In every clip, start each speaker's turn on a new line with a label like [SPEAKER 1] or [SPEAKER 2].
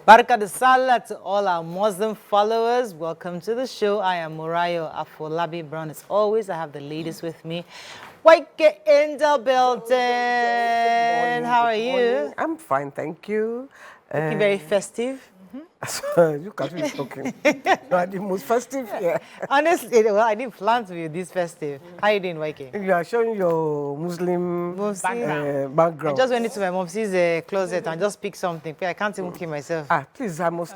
[SPEAKER 1] Baraka de Salah to all our Muslim followers. Welcome to the show. I am Morayo Afolabi Brown. As always, I have the ladies with me. Wake in the building. How are you?
[SPEAKER 2] I'm fine, thank you.
[SPEAKER 1] Looking very festive.
[SPEAKER 2] Look at me talking. You are the most festive here.
[SPEAKER 1] Honestly, well, I didn't plan to be this festive. How are you doing, Wake?
[SPEAKER 2] You are showing your Muslim background.
[SPEAKER 1] I just went into my mom's closet and just picked something. I can't even keep myself.
[SPEAKER 2] Please, I must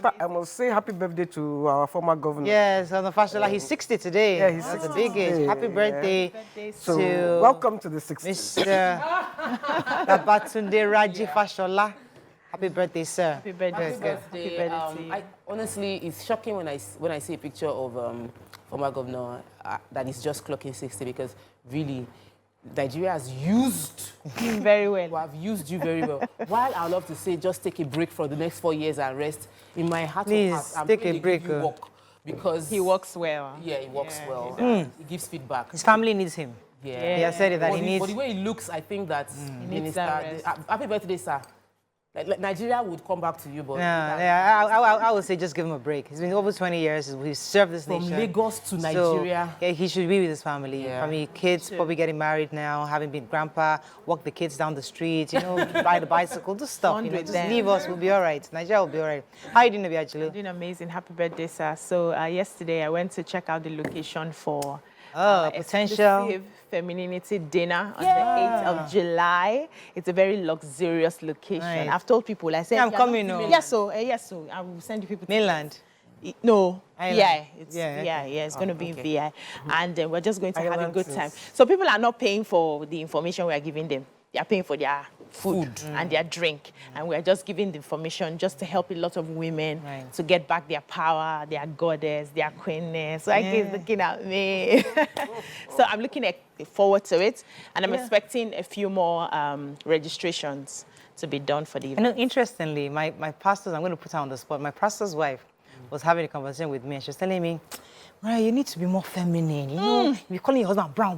[SPEAKER 2] say happy birthday to our former governor.
[SPEAKER 1] Yes, on the Fashola, he's 60 today.
[SPEAKER 2] Yeah, he's
[SPEAKER 1] That's
[SPEAKER 2] 60
[SPEAKER 1] a big age.
[SPEAKER 2] today.
[SPEAKER 1] Happy birthday
[SPEAKER 2] So,
[SPEAKER 1] to
[SPEAKER 2] welcome to the 60s.
[SPEAKER 1] Mr. Babatunde Raji Fashola. Happy birthday, sir.
[SPEAKER 3] Happy birthday.
[SPEAKER 1] Yes, good.
[SPEAKER 3] Happy birthday.
[SPEAKER 4] Honestly, it's shocking when I see a picture of former governor that is just clocking 60, because really, Nigeria has used
[SPEAKER 3] Him very well.
[SPEAKER 4] have used you very well. While I love to say, just take a break for the next 4 years and rest. In my heart
[SPEAKER 1] Please,
[SPEAKER 4] of hearts, I'm
[SPEAKER 1] take
[SPEAKER 4] praying
[SPEAKER 1] a
[SPEAKER 4] they
[SPEAKER 1] break,
[SPEAKER 4] give you work, because
[SPEAKER 3] He works well.
[SPEAKER 4] Yeah, he works
[SPEAKER 3] Yeah,
[SPEAKER 4] well.
[SPEAKER 3] he
[SPEAKER 4] He gives feedback.
[SPEAKER 1] His family needs him.
[SPEAKER 4] Yeah.
[SPEAKER 1] He has said it that
[SPEAKER 4] But
[SPEAKER 1] he needs.
[SPEAKER 4] the way he looks, I think that
[SPEAKER 3] needs that rest.
[SPEAKER 4] happy birthday, sir. Like Nigeria would come back to you, but
[SPEAKER 1] I would say just give him a break. It's been over 20 years. He's served this
[SPEAKER 4] from
[SPEAKER 1] nation.
[SPEAKER 4] Lagos to
[SPEAKER 1] So,
[SPEAKER 4] Nigeria.
[SPEAKER 1] yeah, he should be with his family.
[SPEAKER 4] Yeah.
[SPEAKER 1] Family, kids, probably getting married now, having been grandpa, walk the kids down the street, ride a bicycle, do stuff. Just leave us, we'll be all right. Nigeria will be all right. How are you doing, Abiajulu?
[SPEAKER 3] Doing amazing. Happy birthday, sir. So yesterday I went to check out the location for
[SPEAKER 1] Potential.
[SPEAKER 3] exclusive femininity dinner on the 8th of July. It's a very luxurious location.
[SPEAKER 1] Nice.
[SPEAKER 3] I've told people, I said,
[SPEAKER 1] Yeah, I'm
[SPEAKER 3] "You're
[SPEAKER 1] coming,
[SPEAKER 3] not
[SPEAKER 1] no."
[SPEAKER 3] female." Yes, so I will send you people to
[SPEAKER 1] Mainland.
[SPEAKER 3] No,
[SPEAKER 1] Island.
[SPEAKER 3] VI. It's
[SPEAKER 1] Yeah, okay.
[SPEAKER 3] it's going to be in VI. And we're just going to have a
[SPEAKER 2] Island
[SPEAKER 3] good
[SPEAKER 2] since-
[SPEAKER 3] time. So people are not paying for the information we are giving them. They are paying for their food and their drink. And we're just giving the information just to help a lot of women
[SPEAKER 1] Right.
[SPEAKER 3] to get back their power, their goddess, their queenness. So is looking at me. So I'm looking forward to it. And I'm expecting a few more registrations to be done for the event.
[SPEAKER 1] Interestingly, my pastor's, I'm going to put her on the spot, my pastor's wife was having a conversation with me, and she was telling me, "Mariah, you need to be more feminine. You're calling your husband brown.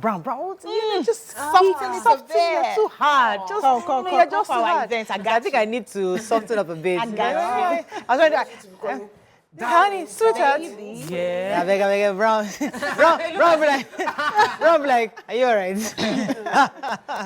[SPEAKER 1] Just soften it up. You're too hard. Just,
[SPEAKER 3] Come
[SPEAKER 1] you're
[SPEAKER 3] for
[SPEAKER 1] just too
[SPEAKER 3] our
[SPEAKER 1] hard.
[SPEAKER 3] event.
[SPEAKER 1] I think I need to soften up a bit.
[SPEAKER 3] I got you.
[SPEAKER 1] I was trying to, honey, sweetheart.
[SPEAKER 4] Yeah.
[SPEAKER 1] I beg, brown. Brown, be like, are you all right?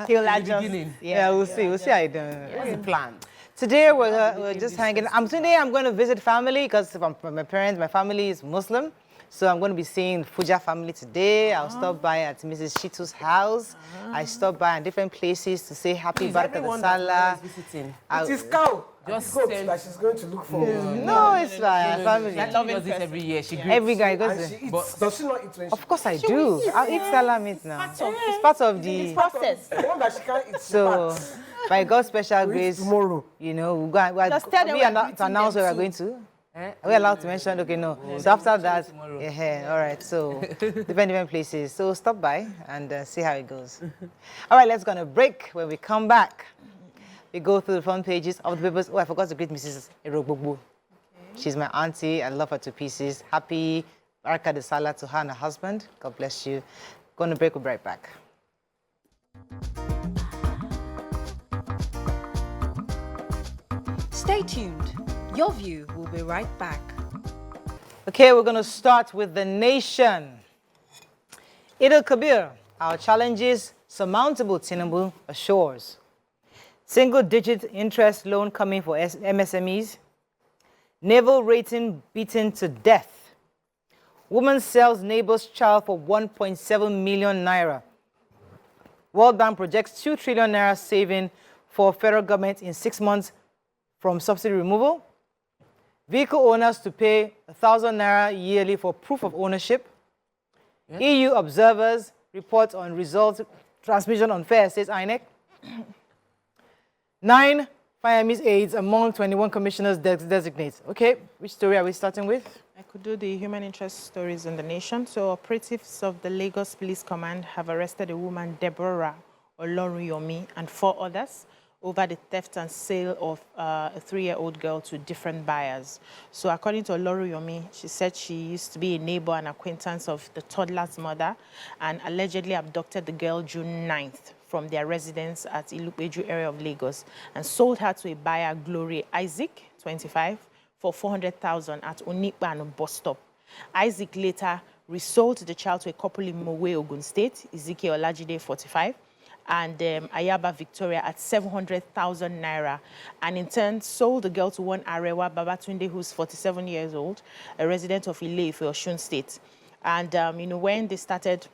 [SPEAKER 3] He'll adjust.
[SPEAKER 4] Beginning.
[SPEAKER 1] Yeah, we'll see how you do.
[SPEAKER 4] What's the plan?
[SPEAKER 1] Today we're just hanging. Today I'm going to visit family because my parents, my family is Muslim. So I'm going to be seeing Fuja family today. I'll stop by at Mrs. Shitu's house. I stop by at different places to say happy
[SPEAKER 4] Is
[SPEAKER 1] Baraka de
[SPEAKER 4] everyone that
[SPEAKER 1] Salah.
[SPEAKER 4] is visiting?
[SPEAKER 2] It is cow.
[SPEAKER 4] Just
[SPEAKER 2] Goat
[SPEAKER 4] send-
[SPEAKER 2] that she's going to look for.
[SPEAKER 1] No, it's fine.
[SPEAKER 4] She
[SPEAKER 1] Family.
[SPEAKER 4] does this every year. She greets.
[SPEAKER 1] Every guy goes
[SPEAKER 2] And
[SPEAKER 1] there.
[SPEAKER 2] she eats. Does she not eat when she
[SPEAKER 1] Of course I do. I'll eat Salah meat now. It's part of the...
[SPEAKER 3] Process.
[SPEAKER 2] The one that she can't eat,
[SPEAKER 1] So, by God's special
[SPEAKER 2] we eat
[SPEAKER 1] grace,
[SPEAKER 2] tomorrow.
[SPEAKER 1] we'll go,
[SPEAKER 3] Just tell them
[SPEAKER 1] we
[SPEAKER 3] we're
[SPEAKER 1] are not to
[SPEAKER 3] greeting
[SPEAKER 1] announce
[SPEAKER 3] them
[SPEAKER 1] where we're
[SPEAKER 3] too.
[SPEAKER 1] going to. Are we allowed to mention? Okay, no. So after that, all right. So different places. So stop by and see how it goes. All right, let's go on a break. When we come back, we go through the front pages of the papers. Oh, I forgot to greet Mrs. Erogbogbo. She's my auntie. I love her to pieces. Happy Baraka de Salah to her and her husband. God bless you. Going to break. We'll be right back.
[SPEAKER 5] Stay tuned. Your View will be right back.
[SPEAKER 1] Okay, we're going to start with the nation. Eid al-Kabir, our challenges surmountable, Tinubu assures. Single-digit interest loan coming for MSMEs. Naval rating beaten to death. Woman sells neighbor's child for 1.7 million naira. World Bank projects 2 trillion naira saving for federal government in 6 months from subsidy removal. Vehicle owners to pay 1,000 naira yearly for proof of ownership. EU observers report on results transmission on fair, says INEC. 9 Firearms aides among 21 commissioners designates. Okay, which story are we starting with?
[SPEAKER 3] I could do the human interest stories in the nation. So operatives of the Lagos Police Command have arrested a woman, Deborah Oloruyomi, and 4 others over the theft and sale of a 3-year-old girl to different buyers. So according to Oloruyomi, she said she used to be a neighbor and acquaintance of the toddler's mother and allegedly abducted the girl June 9th from their residence at Ilupeju area of Lagos and sold her to a buyer, Glory Isaac, 25, for 400,000 at Onikban bus stop. Isaac later resold the child to a couple in Morayo, Ogun State, Ezekiel Olajide, 45, and Ayaba Victoria at 700,000 naira, and in turn sold the girl to one Arewa Babatunde, who's 47 years old, a resident of Ile-Ife, Osun State. And when they started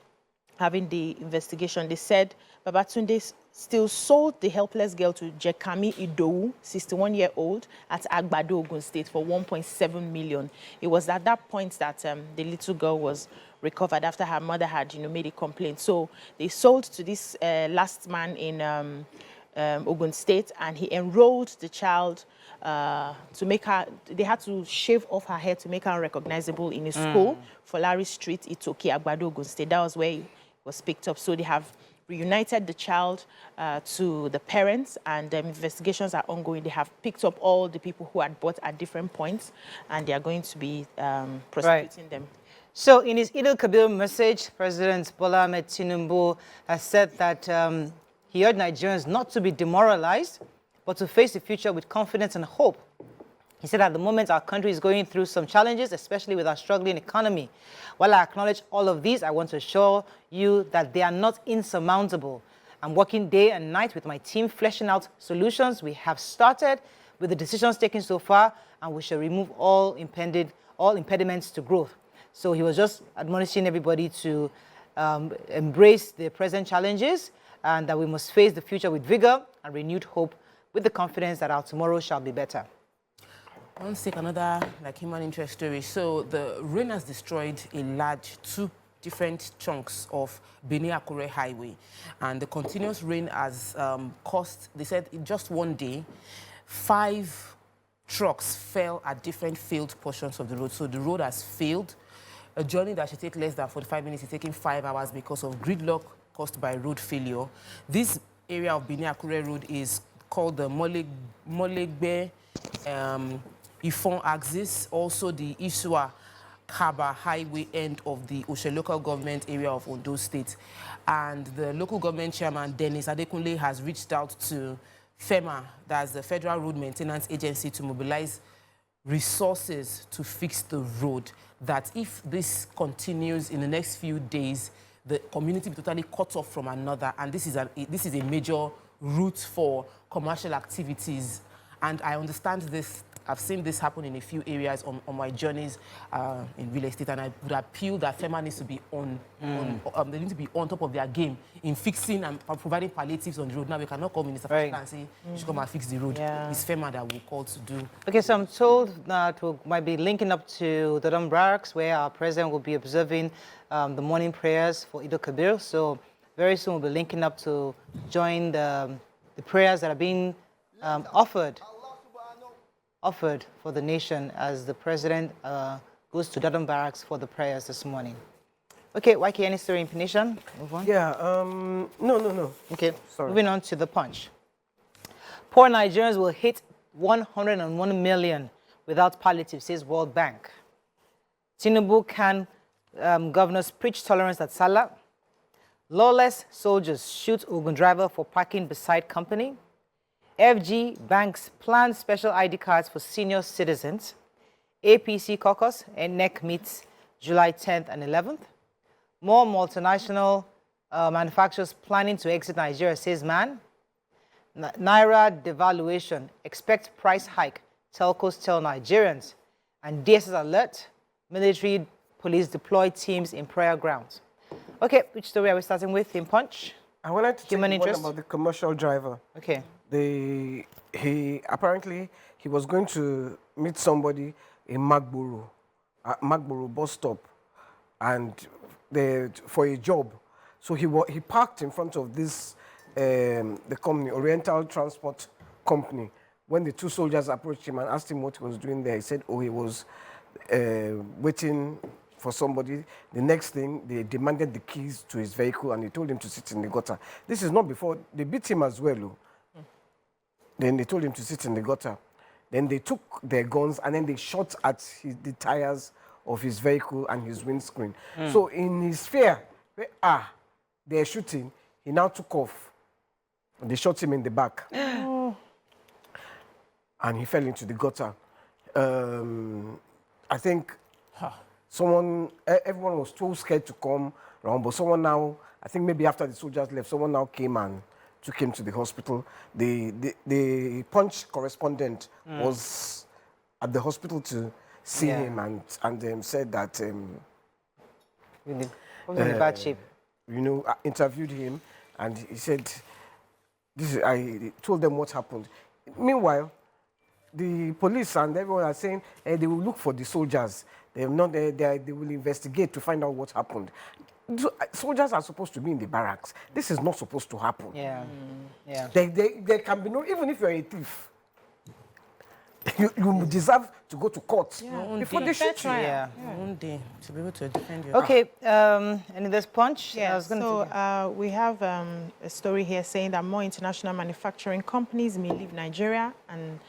[SPEAKER 3] having the investigation, they said Babatunde still sold the helpless girl to Jekami Idowu, 61-year-old, at Agbado, Ogun State for 1.7 million. It was at that point that the little girl was recovered after her mother had, made a complaint. So they sold to this last man in Ogun State, and he enrolled the child to make her, they had to shave off her hair to make her unrecognizable in a school, Folari Street, Itoki, Agbado, Ogun State. That was where he was picked up. So they have reunited the child to the parents, and investigations are ongoing. They have picked up all the people who had bought at different points, and they are going to be prosecuting them.
[SPEAKER 1] So in his Eid al-Kabir message, President Bola Ahmed Tinubu has said that he urged Nigerians not to be demoralized, but to face the future with confidence and hope. He said at the moment our country is going through some challenges, especially with our struggling economy. While I acknowledge all of these, I want to assure you that they are not insurmountable. I'm working day and night with my team, fleshing out solutions. We have started with the decisions taken so far, and we shall remove all impediments to growth. So he was just admonishing everybody to embrace the present challenges, and that we must face the future with vigor and renewed hope, with the confidence that our tomorrow shall be better.
[SPEAKER 4] Let's take another human interest story. So the rain has destroyed two different chunks of Benin-Akure Highway, and the continuous rain has caused, they said in just one day, 5 trucks fell at different failed portions of the road. So the road has failed. A journey that should take less than 45 minutes is taking 5 hours because of gridlock caused by road failure. This area of Benin-Akure Road is called the Molegbe Ifon axis, also the Isua Kaba Highway end of the Oshe local government area of Ondo State. And the local government chairman, Dennis Adekunle, has reached out to FEMA, that's the Federal Road Maintenance Agency, to mobilize resources to fix the road. That if this continues in the next few days, the community will be totally cut off from another. And this is a major route for commercial activities. And I understand this. I've seen this happen in a few areas on my journeys in real estate, and I would appeal that FEMA needs to be they need to be on top of their game in fixing and providing palliatives on the road. Now we cannot call Minister and say you should come and fix the road. Yeah. It's FEMA that we'll call to do.
[SPEAKER 1] Okay, so I'm told that we might be linking up to the Dodom Barracks, where our president will be observing the morning prayers for Eid al-Kabir. So very soon we'll be linking up to join the prayers that are being offered for the nation as the president goes to Dodom Barracks for the prayers this morning. Okay, YK, any story in Phoenician? Move on.
[SPEAKER 2] Yeah, no.
[SPEAKER 1] Okay,
[SPEAKER 2] sorry.
[SPEAKER 1] Moving on to the punch. Poor Nigerians will hit 101 million without palliative, says World Bank. Tinubu can governors preach tolerance at Salah. Lawless soldiers shoot Ogun driver for parking beside company. FG banks plan special ID cards for senior citizens. APC caucus and NEC meets July 10th and 11th. More multinational manufacturers planning to exit Nigeria, says man. Naira devaluation, expect price hike, telcos tell Nigerians. And DSS alert, military police deploy teams in prayer grounds. Okay, which story are we starting with in Punch?
[SPEAKER 2] I wanted to
[SPEAKER 1] Human
[SPEAKER 2] tell you
[SPEAKER 1] interest?
[SPEAKER 2] about the commercial driver.
[SPEAKER 1] Okay.
[SPEAKER 2] He apparently was going to meet somebody in Magboro bus stop, and for a job. So he parked in front of this the company, Oriental Transport Company. When the 2 soldiers approached him and asked him what he was doing there, he said, "Oh, he was waiting for somebody." The next thing, they demanded the keys to his vehicle, and they told him to sit in the gutter. This is not before they beat him as well. Then they told him to sit in the gutter. Then they took their guns and then they shot at the tires of his vehicle and his windscreen. So in his fear, they're shooting, he now took off. They shot him in the back. And he fell into the gutter. I think everyone was too scared to come around, but someone now, I think maybe after the soldiers left, someone now came and took him to the hospital. The Punch correspondent was at the hospital to see him and said that
[SPEAKER 1] Was in bad shape.
[SPEAKER 2] you know, I interviewed him, and he said, I told them what happened. Meanwhile, the police and everyone are saying they will look for the soldiers. They will investigate to find out what happened. Soldiers are supposed to be in the barracks. This is not supposed to happen.
[SPEAKER 1] Yeah, yeah.
[SPEAKER 2] There can be no, even if you're a thief, you deserve to go to court before they shoot you.
[SPEAKER 1] Yeah.
[SPEAKER 4] One day to be able to defend your
[SPEAKER 1] Okay, and in this Punch, I
[SPEAKER 3] Yeah,
[SPEAKER 1] was going
[SPEAKER 3] so we have a story here saying that more international manufacturing companies may leave Nigeria and,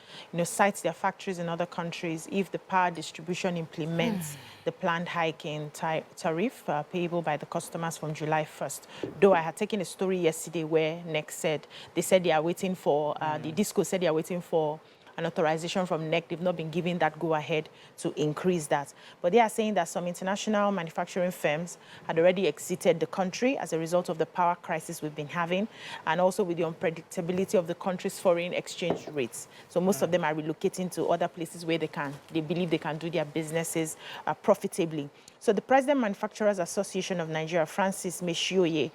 [SPEAKER 3] site their factories in other countries if the power distribution implements the planned hike in tariff payable by the customers from July 1st. Though I had taken a story yesterday where NEC said, they are waiting for, the DISCO said they are waiting for an authorization from NEC. They've not been given that go-ahead to increase that. But they are saying that some international manufacturing firms had already exited the country as a result of the power crisis we've been having, and also with the unpredictability of the country's foreign exchange rates. So most of them are relocating to other places where they believe they can do their businesses profitably. So the President Manufacturers Association of Nigeria, Francis Meshioye,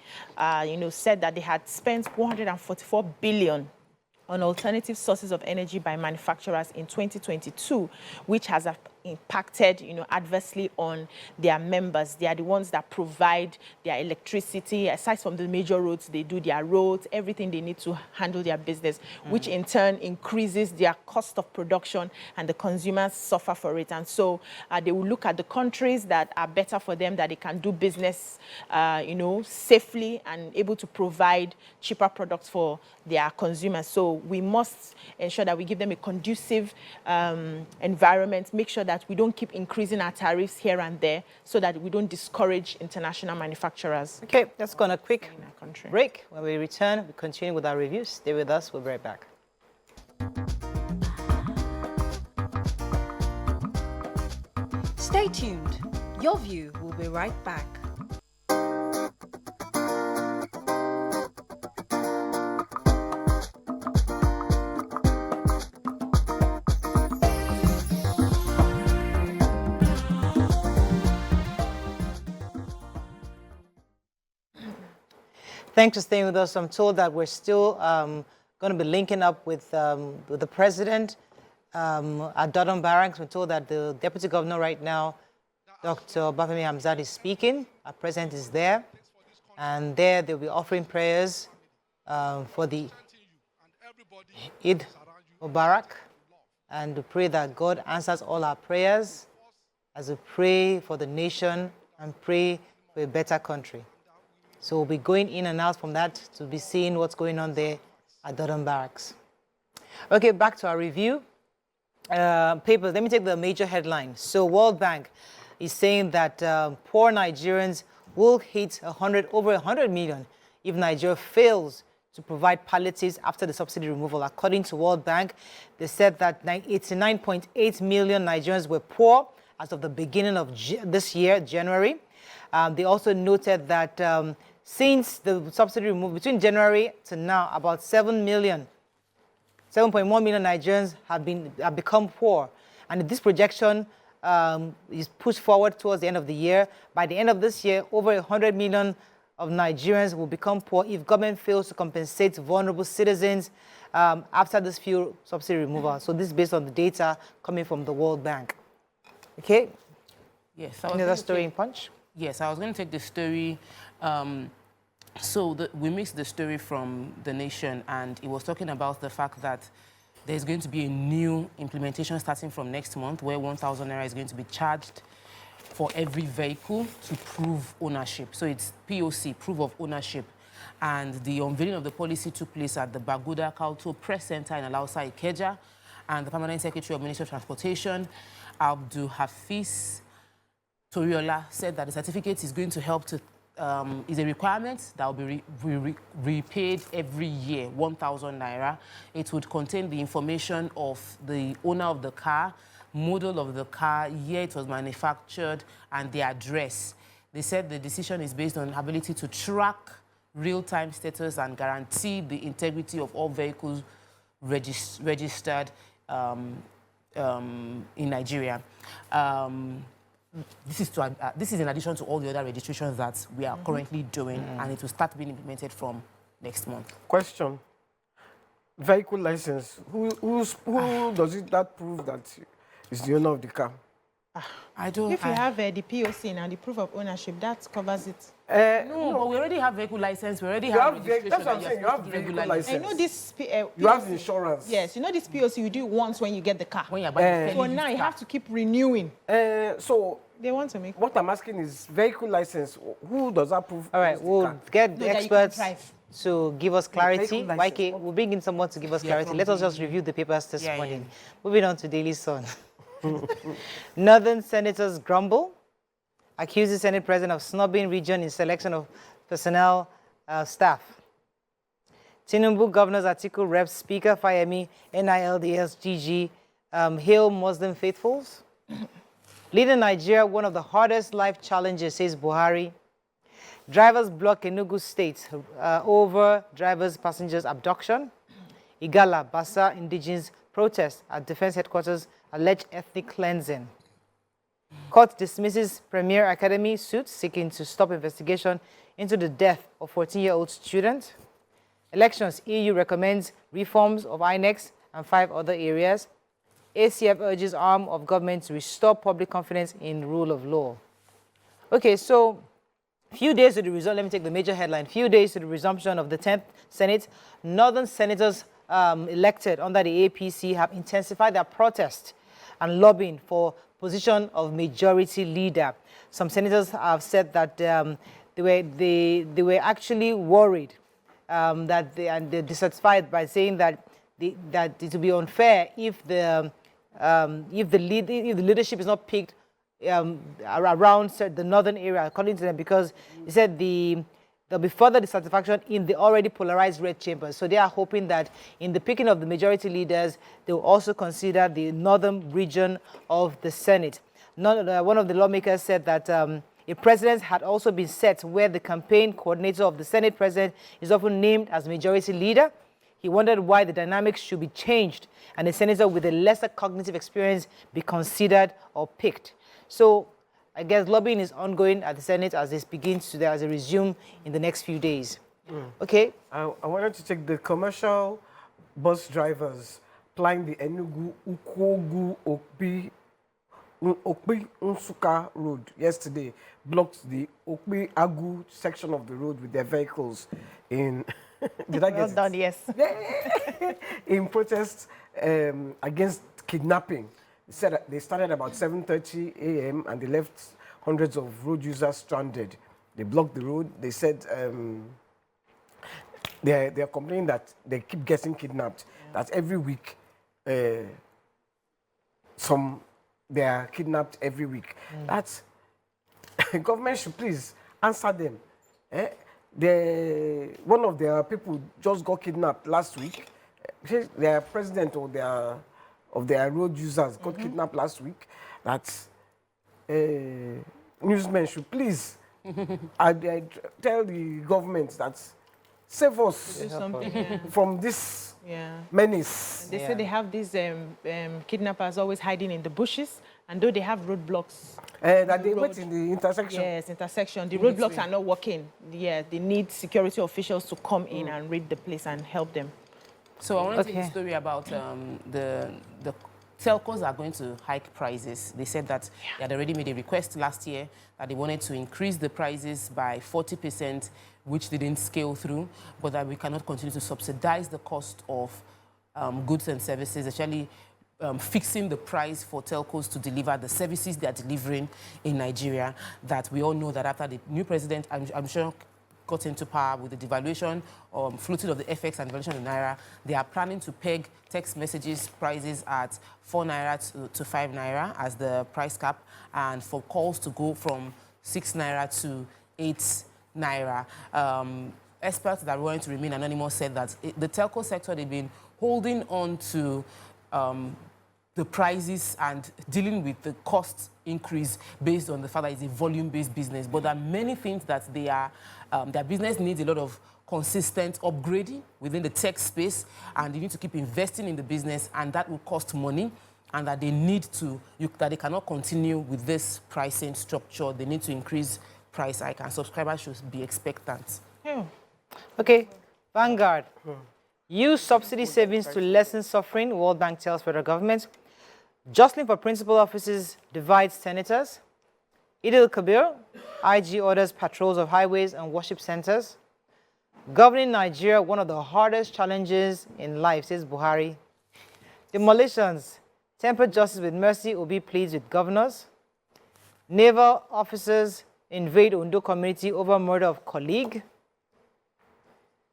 [SPEAKER 3] said that they had spent 144 billion on alternative sources of energy by manufacturers in 2022, which has impacted, adversely on their members. They are the ones that provide their electricity. Aside from the major roads, they do their roads, everything they need to handle their business, which in turn increases their cost of production, and the consumers suffer for it. And so they will look at the countries that are better for them, that they can do business, safely and able to provide cheaper products for their consumers. So we must ensure that we give them a conducive environment, make sure that we don't keep increasing our tariffs here and there so that we don't discourage international manufacturers.
[SPEAKER 1] Okay, let's go on a quick
[SPEAKER 3] in our country.
[SPEAKER 1] break. When we return, we continue with our reviews. Stay with us. We'll be right back.
[SPEAKER 5] Stay tuned. Your View will be right back.
[SPEAKER 1] Thanks for staying with us. I'm told that we're still going to be linking up with the president at Dodon Barracks. We're told that the deputy governor right now, Dr. Bafemi Hamzat, is speaking. Our president is there. And there they'll be offering prayers for the Eid Mubarak. And we pray that God answers all our prayers as we pray for the nation and pray for a better country. So we'll be going in and out from that to be seeing what's going on there at Dodon Barracks. Okay, back to our review. Papers, let me take the major headline. So World Bank is saying that poor Nigerians will hit over 100 million if Nigeria fails to provide palliatives after the subsidy removal. According to World Bank, they said that 89.8 million Nigerians were poor as of the beginning of this year, January. They also noted that since the subsidy removal, between January to now, about 7.1 million Nigerians have become poor. And this projection is pushed forward towards the end of the year. By the end of this year, over 100 million of Nigerians will become poor if government fails to compensate vulnerable citizens after this fuel subsidy removal. So this is based on the data coming from the World Bank. Okay?
[SPEAKER 4] Yes.
[SPEAKER 1] Another story in Punch?
[SPEAKER 4] Yes, I was going to take the story. We mixed the story from The Nation, and it was talking about the fact that there's going to be a new implementation starting from next month where 1,000 naira is going to be charged for every vehicle to prove ownership. So it's POC, proof of ownership. And the unveiling of the policy took place at the Baguda Kauto Press Center in Alausa, Ikeja, and the Permanent Secretary of Ministry of Transportation, Abdul Hafiz Toriola, said that the certificate is going to help to, is a requirement that will be repaid every year, 1,000 naira. It would contain the information of the owner of the car, model of the car, year it was manufactured, and the address. They said the decision is based on ability to track real-time status and guarantee the integrity of all vehicles registered in Nigeria. This is in addition to all the other registrations that we are currently doing, and it will start being implemented from next month.
[SPEAKER 2] Question. Vehicle license. Who does it that prove that is the owner of the car?
[SPEAKER 4] I don't.
[SPEAKER 3] If you have the POC and the proof of ownership, that covers it.
[SPEAKER 4] No, but we already have vehicle license. We already have registration.
[SPEAKER 2] That's what I'm
[SPEAKER 4] that
[SPEAKER 2] saying. You have vehicle license.
[SPEAKER 3] I know this.
[SPEAKER 2] You have insurance.
[SPEAKER 3] Yes, you know this POC you do it once when you get the car.
[SPEAKER 4] When you're buying
[SPEAKER 3] So now you have to keep renewing.
[SPEAKER 2] So
[SPEAKER 3] They want to make.
[SPEAKER 2] what I'm asking is vehicle license. Who does that prove?
[SPEAKER 1] All right,
[SPEAKER 2] owns the
[SPEAKER 1] we'll
[SPEAKER 2] car?
[SPEAKER 1] get the
[SPEAKER 3] that you can
[SPEAKER 1] experts
[SPEAKER 3] drive.
[SPEAKER 1] to give us clarity.
[SPEAKER 2] vehicle license.
[SPEAKER 1] YK, we'll bring in someone to give us clarity. Let us just review the papers this
[SPEAKER 4] Yeah,
[SPEAKER 1] morning. Moving on to Daily Sun. Northern senators grumble, accuses Senate President of snubbing region in selection of personnel staff. Tinubu Governor's article reps Speaker Fayemi, NILDS GG, hail Muslim faithfuls. Leading Nigeria, one of the hardest life challenges, says Buhari. Drivers block Enugu State over drivers' passengers' abduction. Igala, Basa indigenous protest at Defense Headquarters allege ethnic cleansing. Court dismisses Premier Academy suit seeking to stop investigation into the death of 14-year-old student. Elections, EU recommends reforms of INEX and 5 other areas. ACF urges arm of government to restore public confidence in rule of law. Okay, so few days to the result, let me take the major headline. Few days to the resumption of the 10th Senate, Northern senators elected under the APC have intensified their protest and lobbying for position of majority leader. Some senators have said that they were actually worried that they're dissatisfied by saying that it will be unfair if the leadership is not picked around the northern area, according to them, because they said there'll be further dissatisfaction in the already polarized red chambers. So they are hoping that in the picking of the majority leaders, they will also consider the northern region of the Senate. One of the lawmakers said that a precedent had also been set where the campaign coordinator of the Senate president is often named as majority leader. He wondered why the dynamics should be changed and a senator with a lesser cognitive experience be considered or picked. So I guess lobbying is ongoing at the Senate as it begins to resume in the next few days. Okay.
[SPEAKER 2] I wanted to take the commercial bus drivers plying the Enugu Ukogu Okpi Unsuka road yesterday, blocked the Okpi Agu section of the road with their vehicles in. Did I get
[SPEAKER 3] Well done, yes.
[SPEAKER 2] in protest against kidnapping. They said they started about 7:30 a.m. and they left hundreds of road users stranded. They blocked the road. They said they're complaining that they keep getting kidnapped. That every week, they are kidnapped every week. That's government should please answer them. One of their people just got kidnapped last week. Their president of their road users got kidnapped last week. That newsmen should please I tell the government that save us
[SPEAKER 3] Do something.
[SPEAKER 2] from this
[SPEAKER 3] Yeah.
[SPEAKER 2] menace.
[SPEAKER 3] They say they have these kidnappers always hiding in the bushes, and though they have roadblocks.
[SPEAKER 2] That they
[SPEAKER 3] road.
[SPEAKER 2] wait in the intersection.
[SPEAKER 3] Yes, intersection. The roadblocks are not working. Yeah, they need security officials to come in and read the place and help them.
[SPEAKER 4] So I want to tell you a story about the telcos are going to hike prices. They said that they had already made a request last year that they wanted to increase the prices by 40%, which they didn't scale through, but that we cannot continue to subsidize the cost of goods and services, actually fixing the price for telcos to deliver the services they are delivering in Nigeria. That we all know that after the new president, I'm sure, got into power with the devaluation, floating of the FX and devaluation of the Naira, they are planning to peg text messages prices at 4 Naira to 5 Naira as the price cap, and for calls to go from 6 Naira to 8 Naira. Experts that wanted to remain anonymous said that the telco sector, they've been holding on to the prices and dealing with the cost increase based on the fact that it's a volume-based business. But there are many things that they are, their business needs a lot of consistent upgrading within the tech space, and you need to keep investing in the business, and that will cost money, and that they need to, that they cannot continue with this pricing structure. They need to increase price hike, and subscribers should be expectant.
[SPEAKER 3] Yeah.
[SPEAKER 1] Okay, Vanguard. Use subsidy savings to lessen suffering, World Bank tells federal government. Jostling for principal offices divides senators. Eid al-Kabir, IG orders patrols of highways and worship centers. Governing Nigeria, one of the hardest challenges in life, says Buhari. Demolitions, tempered justice with mercy, Obi pleads with governors. Naval officers invade Ondo community over murder of colleague.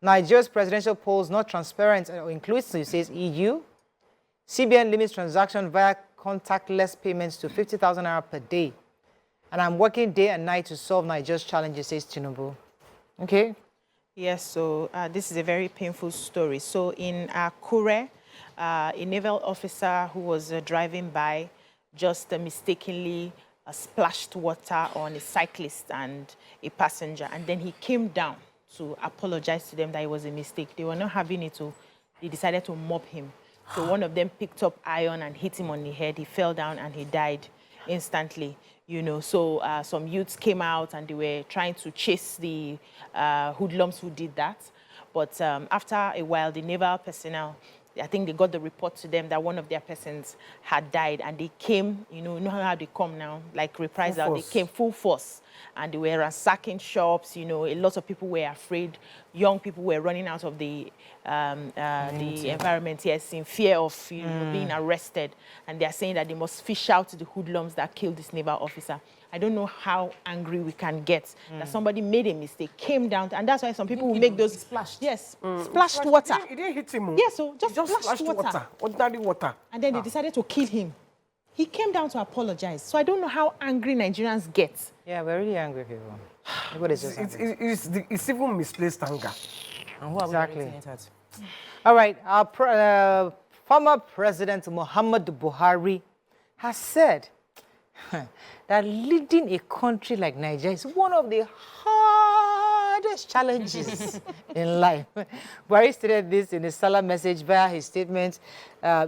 [SPEAKER 1] Nigeria's presidential polls not transparent or inclusive, says EU. CBN limits transaction via contactless payments to 50,000 naira per day. And I'm working day and night to solve Nigeria's challenges, says Tinubu. Okay?
[SPEAKER 3] Yes, so this is a very painful story. So in Akure, a naval officer who was driving by just mistakenly splashed water on a cyclist and a passenger, and then he came down to apologize to them that it was a mistake. They were not having it, so they decided to mob him. So one of them picked up iron and hit him on the head. He fell down and he died instantly. You know, so some youths came out and they were trying to chase the hoodlums who did that. But after a while, the naval personnel, I think they got the report to them that one of their persons had died, and they came, you know how they come now, like reprisal, they came full force, and they were ransacking shops, you know, a lot of people were afraid, young people were running out of the environment, yes, in fear of, you know, being arrested, and they are saying that they must fish out the hoodlums that killed this naval officer. I don't know how angry we can get that somebody made a mistake, came down, and that's why some people will make those
[SPEAKER 4] splashed.
[SPEAKER 3] Yes, splashed water.
[SPEAKER 2] It didn't hit him.
[SPEAKER 3] Yes, so just
[SPEAKER 2] splashed
[SPEAKER 3] splashed water.
[SPEAKER 2] Ordinary water.
[SPEAKER 3] And then they decided to kill him. He came down to apologize. So I don't know how angry Nigerians get.
[SPEAKER 1] Yeah, we're really angry people. Everybody's just angry.
[SPEAKER 2] It's even misplaced anger.
[SPEAKER 4] And who are
[SPEAKER 1] Exactly.
[SPEAKER 4] we rating it at?
[SPEAKER 1] All right, our former President Muhammadu Buhari has said that leading a country like Nigeria is one of the hardest challenges in life. Buhari stated this in a Salah message via his statement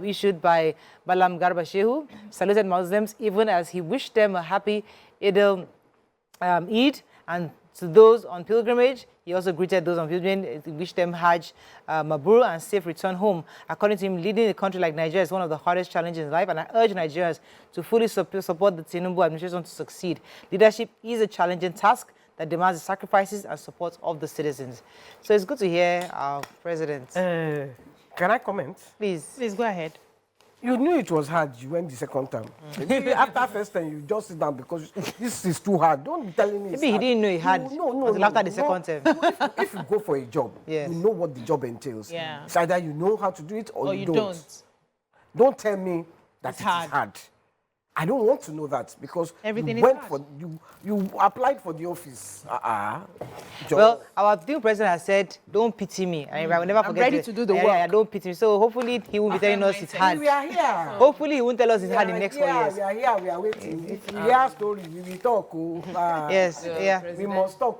[SPEAKER 1] issued by Malam Garba Shehu, saluted Muslims even as he wished them a happy Eid, and to those on pilgrimage, he also greeted those on pilgrimage, wished them Hajj Mabrur and safe return home. According to him, leading a country like Nigeria is one of the hardest challenges in life, and I urge Nigerians to fully support the Tinubu administration to succeed. Leadership is a challenging task that demands the sacrifices and support of the citizens. So it's good to hear our president.
[SPEAKER 2] Can I comment?
[SPEAKER 1] Please.
[SPEAKER 3] Please go ahead.
[SPEAKER 2] You knew it was hard. You went the second time. Maybe after first time, you just sit down because this is too hard. Don't be telling me.
[SPEAKER 1] Maybe he didn't know he had until after the second term.
[SPEAKER 2] If you go for a job,
[SPEAKER 1] Yes.
[SPEAKER 2] you know what the job entails.
[SPEAKER 3] Yeah.
[SPEAKER 2] It's either you know how to do it or you don't.
[SPEAKER 3] don't.
[SPEAKER 2] Don't tell me that
[SPEAKER 3] It's
[SPEAKER 2] it
[SPEAKER 3] hard.
[SPEAKER 2] is hard. I don't want to know that because
[SPEAKER 3] Everything
[SPEAKER 2] you
[SPEAKER 3] is
[SPEAKER 2] went
[SPEAKER 3] hard.
[SPEAKER 2] for you applied for the office. Job.
[SPEAKER 1] Well, our new president has said, don't pity me. I will never forget
[SPEAKER 3] ready to do the
[SPEAKER 1] Yeah,
[SPEAKER 3] work.
[SPEAKER 1] yeah, don't pity me. So hopefully he will be telling us it's hard.
[SPEAKER 2] we are here.
[SPEAKER 1] Hopefully he won't tell us it's hard in the next 4 years.
[SPEAKER 2] We are here. We are waiting. If we hear story, we will talk.
[SPEAKER 1] Yes, yeah.
[SPEAKER 2] We must talk.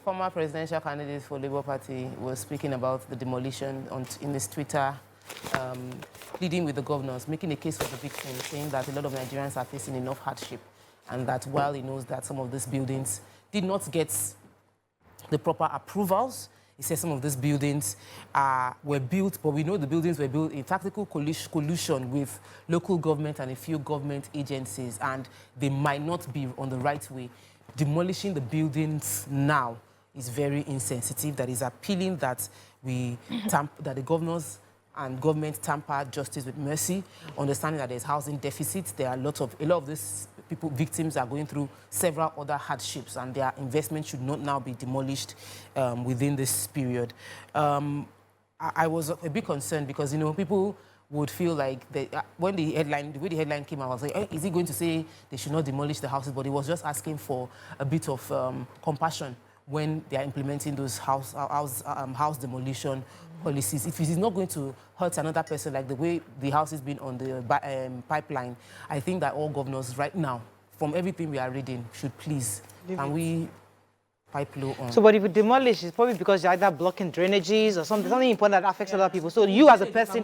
[SPEAKER 4] Former presidential candidate for Labour Party was speaking about the demolition in his Twitter, pleading with the governors, making a case for the victims, saying that a lot of Nigerians are facing enough hardship, and that while he knows that some of these buildings did not get the proper approvals, he says some of these buildings were built, but we know the buildings were built in tactical collusion with local government and a few government agencies, and they might not be on the right way. Demolishing the buildings now is very insensitive. That is appealing that that the governors and government tamper justice with mercy, understanding that there's housing deficits. There are a lot of these victims are going through several other hardships, and their investment should not now be demolished within this period. I was a bit concerned because, you know, people would feel like when the way the headline came out, I was like, hey, is he going to say they should not demolish the houses? But he was just asking for a bit of compassion when they are implementing those house demolition policies. If it is not going to hurt another person like the way the house has been on the pipeline, I think that all governors right now, from everything we are reading, should please, and we pipe low on.
[SPEAKER 1] So, but if you demolish, it's probably because you're either blocking drainages or something important that affects other people. So you as a person,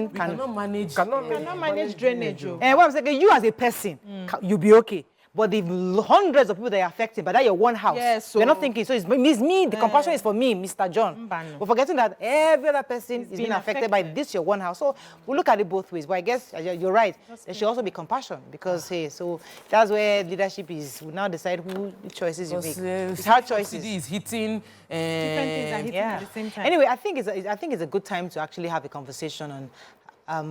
[SPEAKER 4] cannot manage
[SPEAKER 3] drainage.
[SPEAKER 1] And what I'm saying, you as a person, you'll be okay. But the hundreds of people that are affected, but that your one house,
[SPEAKER 3] yes,
[SPEAKER 1] you're not thinking, so it's me, the compassion is for me, Mr. John. But forgetting that every other person is being affected by this, your one house. So we look at it both ways. But I guess you're right. There should also be compassion because, hey, so that's where leadership is. We now decide who choices you make. It's hard choices.
[SPEAKER 4] Subsidy is hitting
[SPEAKER 3] different things are hitting at the same time.
[SPEAKER 1] Anyway, I think it's a good time to actually have a conversation on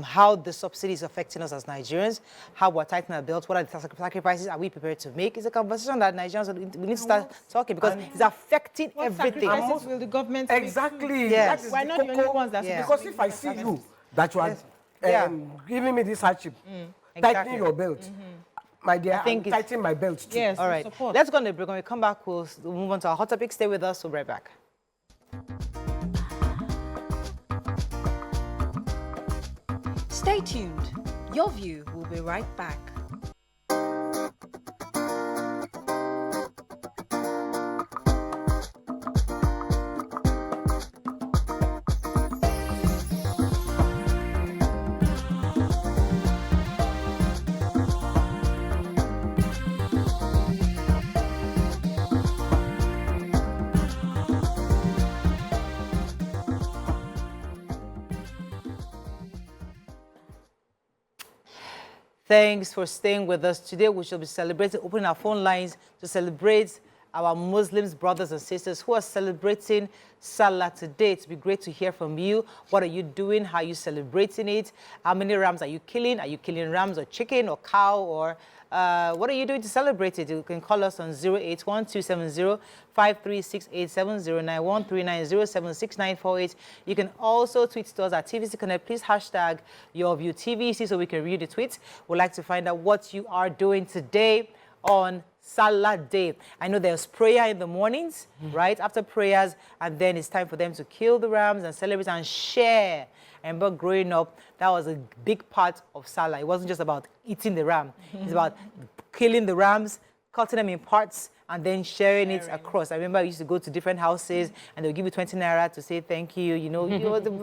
[SPEAKER 1] how the subsidy is affecting us as Nigerians, how we're tightening our belts, what are the sacrifices are we prepared to make? It's a conversation that Nigerians, we need to start talking because it's affecting everything.
[SPEAKER 3] What will the government
[SPEAKER 2] exactly.
[SPEAKER 1] Yes.
[SPEAKER 3] We're not the only ones that
[SPEAKER 2] Because if I see you, that you are giving me this hardship, tightening your belt, my dear, I'm tightening my belt too.
[SPEAKER 3] Yes,
[SPEAKER 1] all right.
[SPEAKER 3] support.
[SPEAKER 1] Let's go on the break. When we come back, we'll move on to our hot topic. Stay with us. We'll be right back.
[SPEAKER 5] Stay tuned. Your View will be right back.
[SPEAKER 1] Thanks for staying with us. Today we shall be opening our phone lines to celebrate our Muslims brothers and sisters who are celebrating Salah today. It'd be great to hear from you. What are you doing? How are you celebrating it? How many rams are you killing? Are you killing rams or chicken or cow? Or what are you doing to celebrate it? You can call us on 081-270-53687-091-390-76948. You can also tweet to us at TVC Connect. Please hashtag YourViewTVC so we can read the tweets. We'd like to find out what you are doing today on Salah Day. I know there's prayer in the mornings, right? After prayers, and then it's time for them to kill the rams and celebrate and share. I remember growing up, that was a big part of Salah. It wasn't just about eating the ram. It's about killing the rams, cutting them in parts, and then sharing it across. I remember I used to go to different houses, and they'll give you 20 naira to say thank you. You know,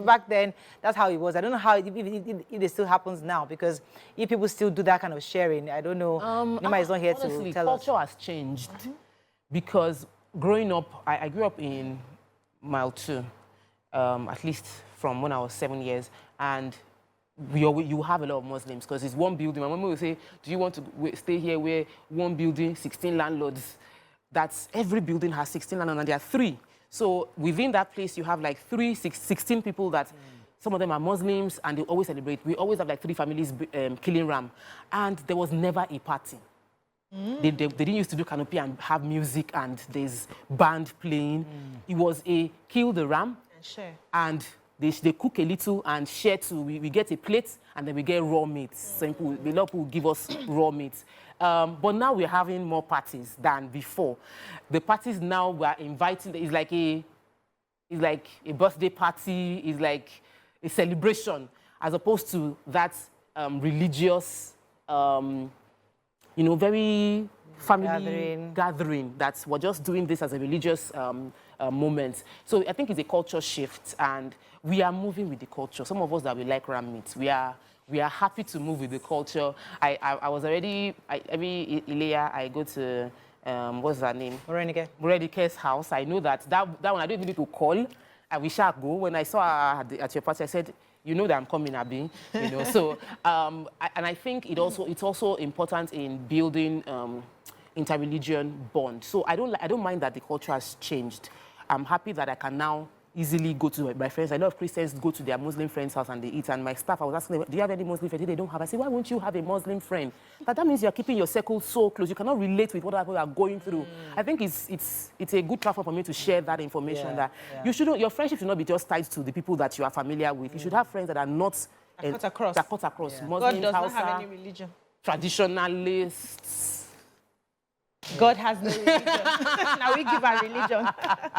[SPEAKER 1] back then, that's how it was. I don't know how if it still happens now, because if people still do that kind of sharing, I don't know. Nima is not here
[SPEAKER 4] honestly,
[SPEAKER 1] to tell us.
[SPEAKER 4] culture has changed because growing up, I grew up in Mile 2, at least from when I was 7 years, and you have a lot of Muslims because it's one building. My mom will say, do you want to stay here where one building, 16 landlords? That's every building has 16 landlords and there are 3. So within that place, you have like 16 people that some of them are Muslims and they always celebrate. We always have like 3 families killing ram. And there was never a party. They didn't used to do canopy and have music and there's band playing. It was a kill the ram
[SPEAKER 3] And share.
[SPEAKER 4] and they cook a little and share too. We get a plate and then we get raw meat. So a lot of people give us raw meat. But now we're having more parties than before. The parties now we're inviting, it's like a birthday party, it's like a celebration, as opposed to that religious, very family gathering that we're just doing this as a religious moment. So I think it's a culture shift, and we are moving with the culture. Some of us that we like ram meat, we are happy to move with the culture. I was already, every Ilea, I go to, what's her name? Morayo's house. I know that one I don't even need to call. I wish I go. When I saw her at your party, I said, you know that I'm coming, Abi. You know, so, and I think it's also important in building interreligion bond. So I don't mind that the culture has changed. I'm happy that I can now easily go to my friends. I know of Christians go to their Muslim friends' house and they eat. And my staff, I was asking them, do you have any Muslim friends? They don't have. I say, why won't you have a Muslim friend? But that means you're keeping your circle so close. You cannot relate with what other people are going through. I think it's a good platform for me to share that information. Your friendship should not be just tied to the people that you are familiar with. You should have friends that are not
[SPEAKER 3] cut across.
[SPEAKER 4] That cut across.
[SPEAKER 3] God
[SPEAKER 4] Muslims,
[SPEAKER 3] does not
[SPEAKER 4] Hausa,
[SPEAKER 3] have any religion.
[SPEAKER 4] Traditionalists.
[SPEAKER 3] God has no religion. Now we give our religion.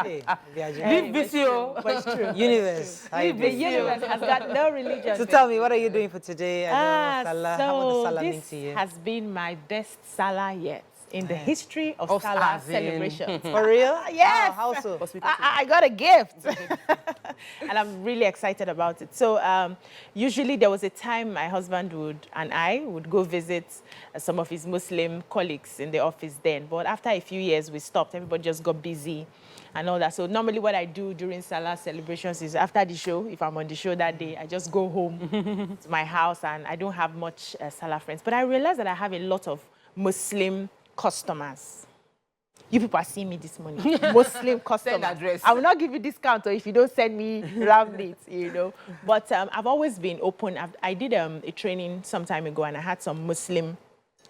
[SPEAKER 1] Hey,
[SPEAKER 4] Leave VCO.
[SPEAKER 3] But it's true.
[SPEAKER 1] universe. How you
[SPEAKER 3] The
[SPEAKER 1] doing?
[SPEAKER 3] universe has got no religion.
[SPEAKER 1] So tell me, what are you doing for today? I know Salah. How about the
[SPEAKER 3] So
[SPEAKER 1] Salah mean
[SPEAKER 3] this
[SPEAKER 1] to you?
[SPEAKER 3] has been my best Salah yet in the history of
[SPEAKER 4] Of
[SPEAKER 3] Salah
[SPEAKER 4] as in-
[SPEAKER 3] celebrations.
[SPEAKER 1] For real?
[SPEAKER 3] Yes.
[SPEAKER 1] How so?
[SPEAKER 3] I got a gift. And I'm really excited about it. So usually there was a time my husband and I would go visit some of his Muslim colleagues in the office then. But after a few years, we stopped. Everybody just got busy and all that. So normally what I do during Salah celebrations is after the show, if I'm on the show that day, I just go home to my house and I don't have much Salah friends. But I realized that I have a lot of Muslim customers. You people are seeing me this morning. Muslim customers.
[SPEAKER 4] Send address.
[SPEAKER 3] I will not give you discount or if you don't send me ram meat, you know. But I've always been open. I did a training some time ago and I had some Muslim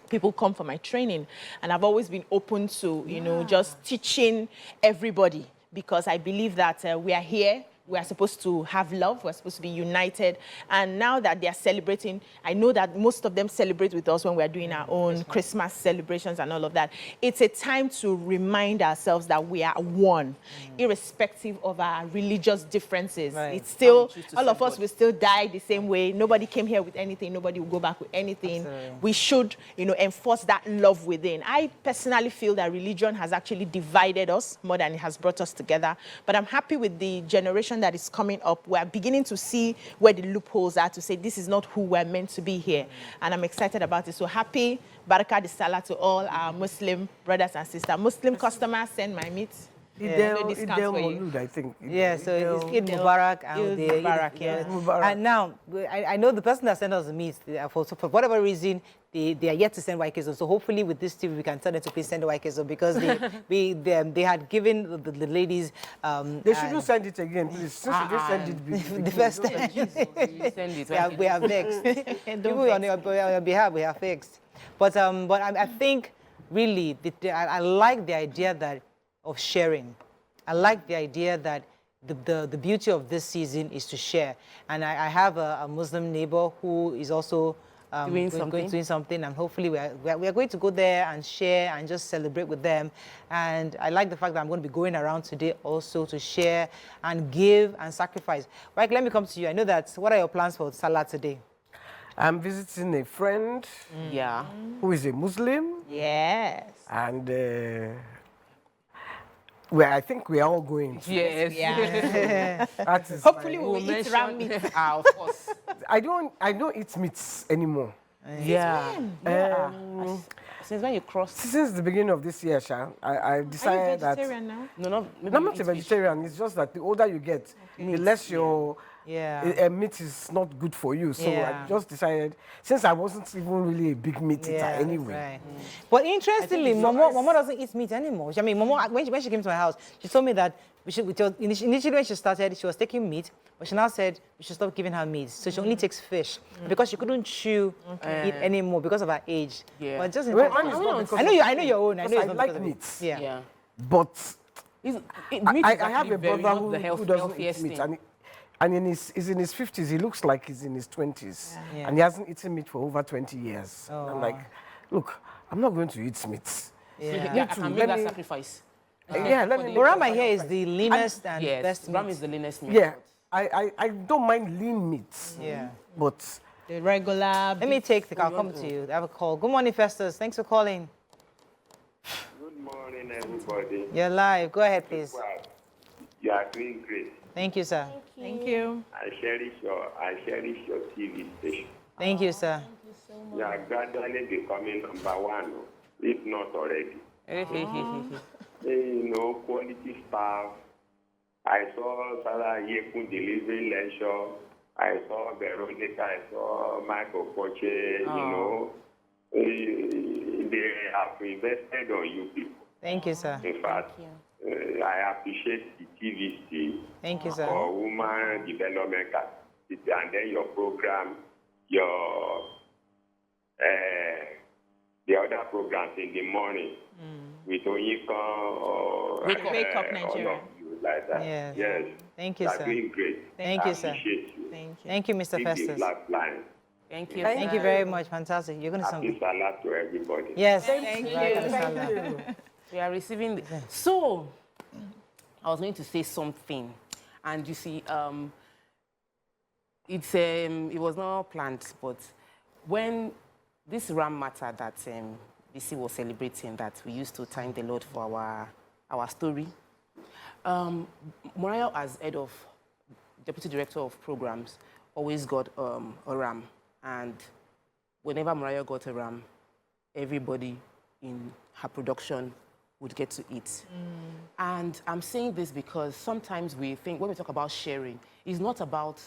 [SPEAKER 3] people come for my training. And I've always been open to, you know, just teaching everybody because I believe that we are here. We are supposed to have love. We're supposed to be united. And now that they are celebrating, I know that most of them celebrate with us when we're doing our own Christmas celebrations and all of that. It's a time to remind ourselves that we are one, irrespective of our religious differences.
[SPEAKER 1] Right.
[SPEAKER 3] It's still,
[SPEAKER 4] choose to
[SPEAKER 3] all of
[SPEAKER 4] serve
[SPEAKER 3] us
[SPEAKER 4] God.
[SPEAKER 3] will still die the same way. Nobody came here with anything. Nobody will go back with anything.
[SPEAKER 1] Absolutely.
[SPEAKER 3] We should, you know, enforce that love within. I personally feel that religion has actually divided us more than it has brought us together. But I'm happy with the generation that is coming up. We're beginning to see where the loopholes are to say this is not who we're meant to be here. And I'm excited about it. So happy Barakah Salah to all our Muslim brothers and sisters. Muslim customers, send my meat. No discount
[SPEAKER 2] Idel
[SPEAKER 3] for you.
[SPEAKER 2] Maulud, I think.
[SPEAKER 1] Yeah, so it's
[SPEAKER 2] Idel-
[SPEAKER 1] Eid Mubarak. And
[SPEAKER 3] Eid
[SPEAKER 1] the
[SPEAKER 3] Mubarak, yeah.
[SPEAKER 2] Mubarak.
[SPEAKER 1] And now, I know the person that sent us the meat, for whatever reason, they are yet to send white queso. So hopefully with this TV, we can tell them to please send the white queso because they had given the ladies...
[SPEAKER 2] They shouldn't send it again, please. Since you did send it before.
[SPEAKER 1] the first time.
[SPEAKER 4] Send it.
[SPEAKER 1] we are vexed. People on your behalf, we are fixed. But I think really, I like the idea that of sharing. I like the idea that the beauty of this season is to share. And I have a Muslim neighbor who is also
[SPEAKER 4] Doing
[SPEAKER 1] something, and hopefully we are going to go there and share and just celebrate with them. And I like the fact that I'm going to be going around today also to share and give and sacrifice. Right, let me come to you. I know that, what are your plans for Salah today?
[SPEAKER 2] I'm visiting a friend
[SPEAKER 4] Yeah.
[SPEAKER 2] who is a Muslim,
[SPEAKER 3] Yes.
[SPEAKER 2] and I think we are all going. To.
[SPEAKER 4] Yes.
[SPEAKER 3] Yeah.
[SPEAKER 2] That is
[SPEAKER 3] Hopefully
[SPEAKER 2] my-
[SPEAKER 3] we will eat ram meat.
[SPEAKER 4] Of course.
[SPEAKER 2] I don't eat meats anymore.
[SPEAKER 4] Yeah. Since when you crossed?
[SPEAKER 2] Since the beginning of this year, Sha, I
[SPEAKER 3] Are you
[SPEAKER 2] decided that
[SPEAKER 3] vegetarian now?
[SPEAKER 4] No, maybe
[SPEAKER 2] No, I'm
[SPEAKER 4] you
[SPEAKER 2] not
[SPEAKER 4] eat
[SPEAKER 2] a
[SPEAKER 4] fish.
[SPEAKER 2] vegetarian. It's just that the older you get, the less your meat is not good for you. So
[SPEAKER 1] Yeah.
[SPEAKER 2] I just decided, since I wasn't even really a big meat eater
[SPEAKER 1] Yeah,
[SPEAKER 2] anyway.
[SPEAKER 1] right. But interestingly, Mama doesn't eat meat anymore. I mean, Mama, when she came to my house, she told me that initially when she started, she was taking meat, but she now said we should stop giving her meat. So she only takes fish because she couldn't chew it anymore because of her age.
[SPEAKER 4] Yeah.
[SPEAKER 1] But just
[SPEAKER 2] Well,
[SPEAKER 1] interesting.
[SPEAKER 2] mine is not because
[SPEAKER 1] I know your own. I know
[SPEAKER 2] because
[SPEAKER 1] it's
[SPEAKER 2] I
[SPEAKER 1] not
[SPEAKER 2] like
[SPEAKER 1] because of it.
[SPEAKER 2] meat.
[SPEAKER 1] Yeah.
[SPEAKER 4] Yeah.
[SPEAKER 2] But
[SPEAKER 4] Meat
[SPEAKER 2] I
[SPEAKER 4] is
[SPEAKER 2] have
[SPEAKER 4] actually
[SPEAKER 2] a
[SPEAKER 4] very
[SPEAKER 2] brother
[SPEAKER 4] not the
[SPEAKER 2] who doesn't eat
[SPEAKER 4] healthiest
[SPEAKER 2] meat,
[SPEAKER 4] thing.
[SPEAKER 2] and he's in his 50s. He looks like he's in his 20s,
[SPEAKER 1] Yeah.
[SPEAKER 2] and he hasn't eaten meat for over 20 years.
[SPEAKER 1] Oh,
[SPEAKER 2] I'm
[SPEAKER 1] wow.
[SPEAKER 2] like, look, I'm not going to eat meat.
[SPEAKER 1] Yeah.
[SPEAKER 4] Yeah, I
[SPEAKER 2] too.
[SPEAKER 4] can
[SPEAKER 2] Let
[SPEAKER 4] make that
[SPEAKER 2] me-
[SPEAKER 4] sacrifice.
[SPEAKER 2] Yeah, let
[SPEAKER 4] for
[SPEAKER 2] me.
[SPEAKER 4] the-
[SPEAKER 1] Ram here is the leanest and
[SPEAKER 4] Yes,
[SPEAKER 1] best
[SPEAKER 4] ram
[SPEAKER 1] meat.
[SPEAKER 4] is the leanest meat.
[SPEAKER 2] Yeah, I don't mind lean meats.
[SPEAKER 1] Yeah.
[SPEAKER 2] But
[SPEAKER 3] The regular.
[SPEAKER 1] Let me take the call. I'll come to you. I have a call. Good morning, Festus. Thanks for calling.
[SPEAKER 6] Good morning, everybody.
[SPEAKER 1] You're live. Go ahead, please.
[SPEAKER 6] Well, you are doing great.
[SPEAKER 1] Thank you, sir.
[SPEAKER 3] Thank you.
[SPEAKER 6] I cherish your TV station.
[SPEAKER 1] Thank you, sir.
[SPEAKER 6] You are gradually becoming number one, if not already. You know, quality staff. I saw Sarah Yekun delivering lecture. I saw Veronica. I saw Michael Poche. You know, they have invested on you people.
[SPEAKER 1] Thank you, sir.
[SPEAKER 6] In fact, I appreciate the TVC
[SPEAKER 1] Thank you, sir.
[SPEAKER 6] for woman development capacity, and then your program, your the other programs in the morning with Onyika or
[SPEAKER 3] Wake Up
[SPEAKER 6] all
[SPEAKER 3] Nigeria.
[SPEAKER 6] of you like that.
[SPEAKER 1] Yes.
[SPEAKER 6] Yes.
[SPEAKER 1] Thank you,
[SPEAKER 6] You are
[SPEAKER 1] sir.
[SPEAKER 6] doing great.
[SPEAKER 1] Thank
[SPEAKER 6] I
[SPEAKER 1] you, sir.
[SPEAKER 6] appreciate you.
[SPEAKER 3] Thank you.
[SPEAKER 1] Thank you, Mr.
[SPEAKER 6] Keep the
[SPEAKER 1] Festus.
[SPEAKER 6] black line.
[SPEAKER 4] Thank you.
[SPEAKER 1] Thank you very much. Fantastic. You're going to
[SPEAKER 6] Happy
[SPEAKER 1] something.
[SPEAKER 6] Salah to everybody.
[SPEAKER 1] Yes.
[SPEAKER 2] Thank you.
[SPEAKER 4] We are receiving. So, I was going to say something, and you see, it was not planned, but when this Ram matter that BC was celebrating, that we used to thank the Lord for our story, Morayo, as head of deputy director of programs, always got a ram, and whenever Morayo got a ram, everybody in her production would get to eat. And I'm saying this because sometimes we think, when we talk about sharing, it's not about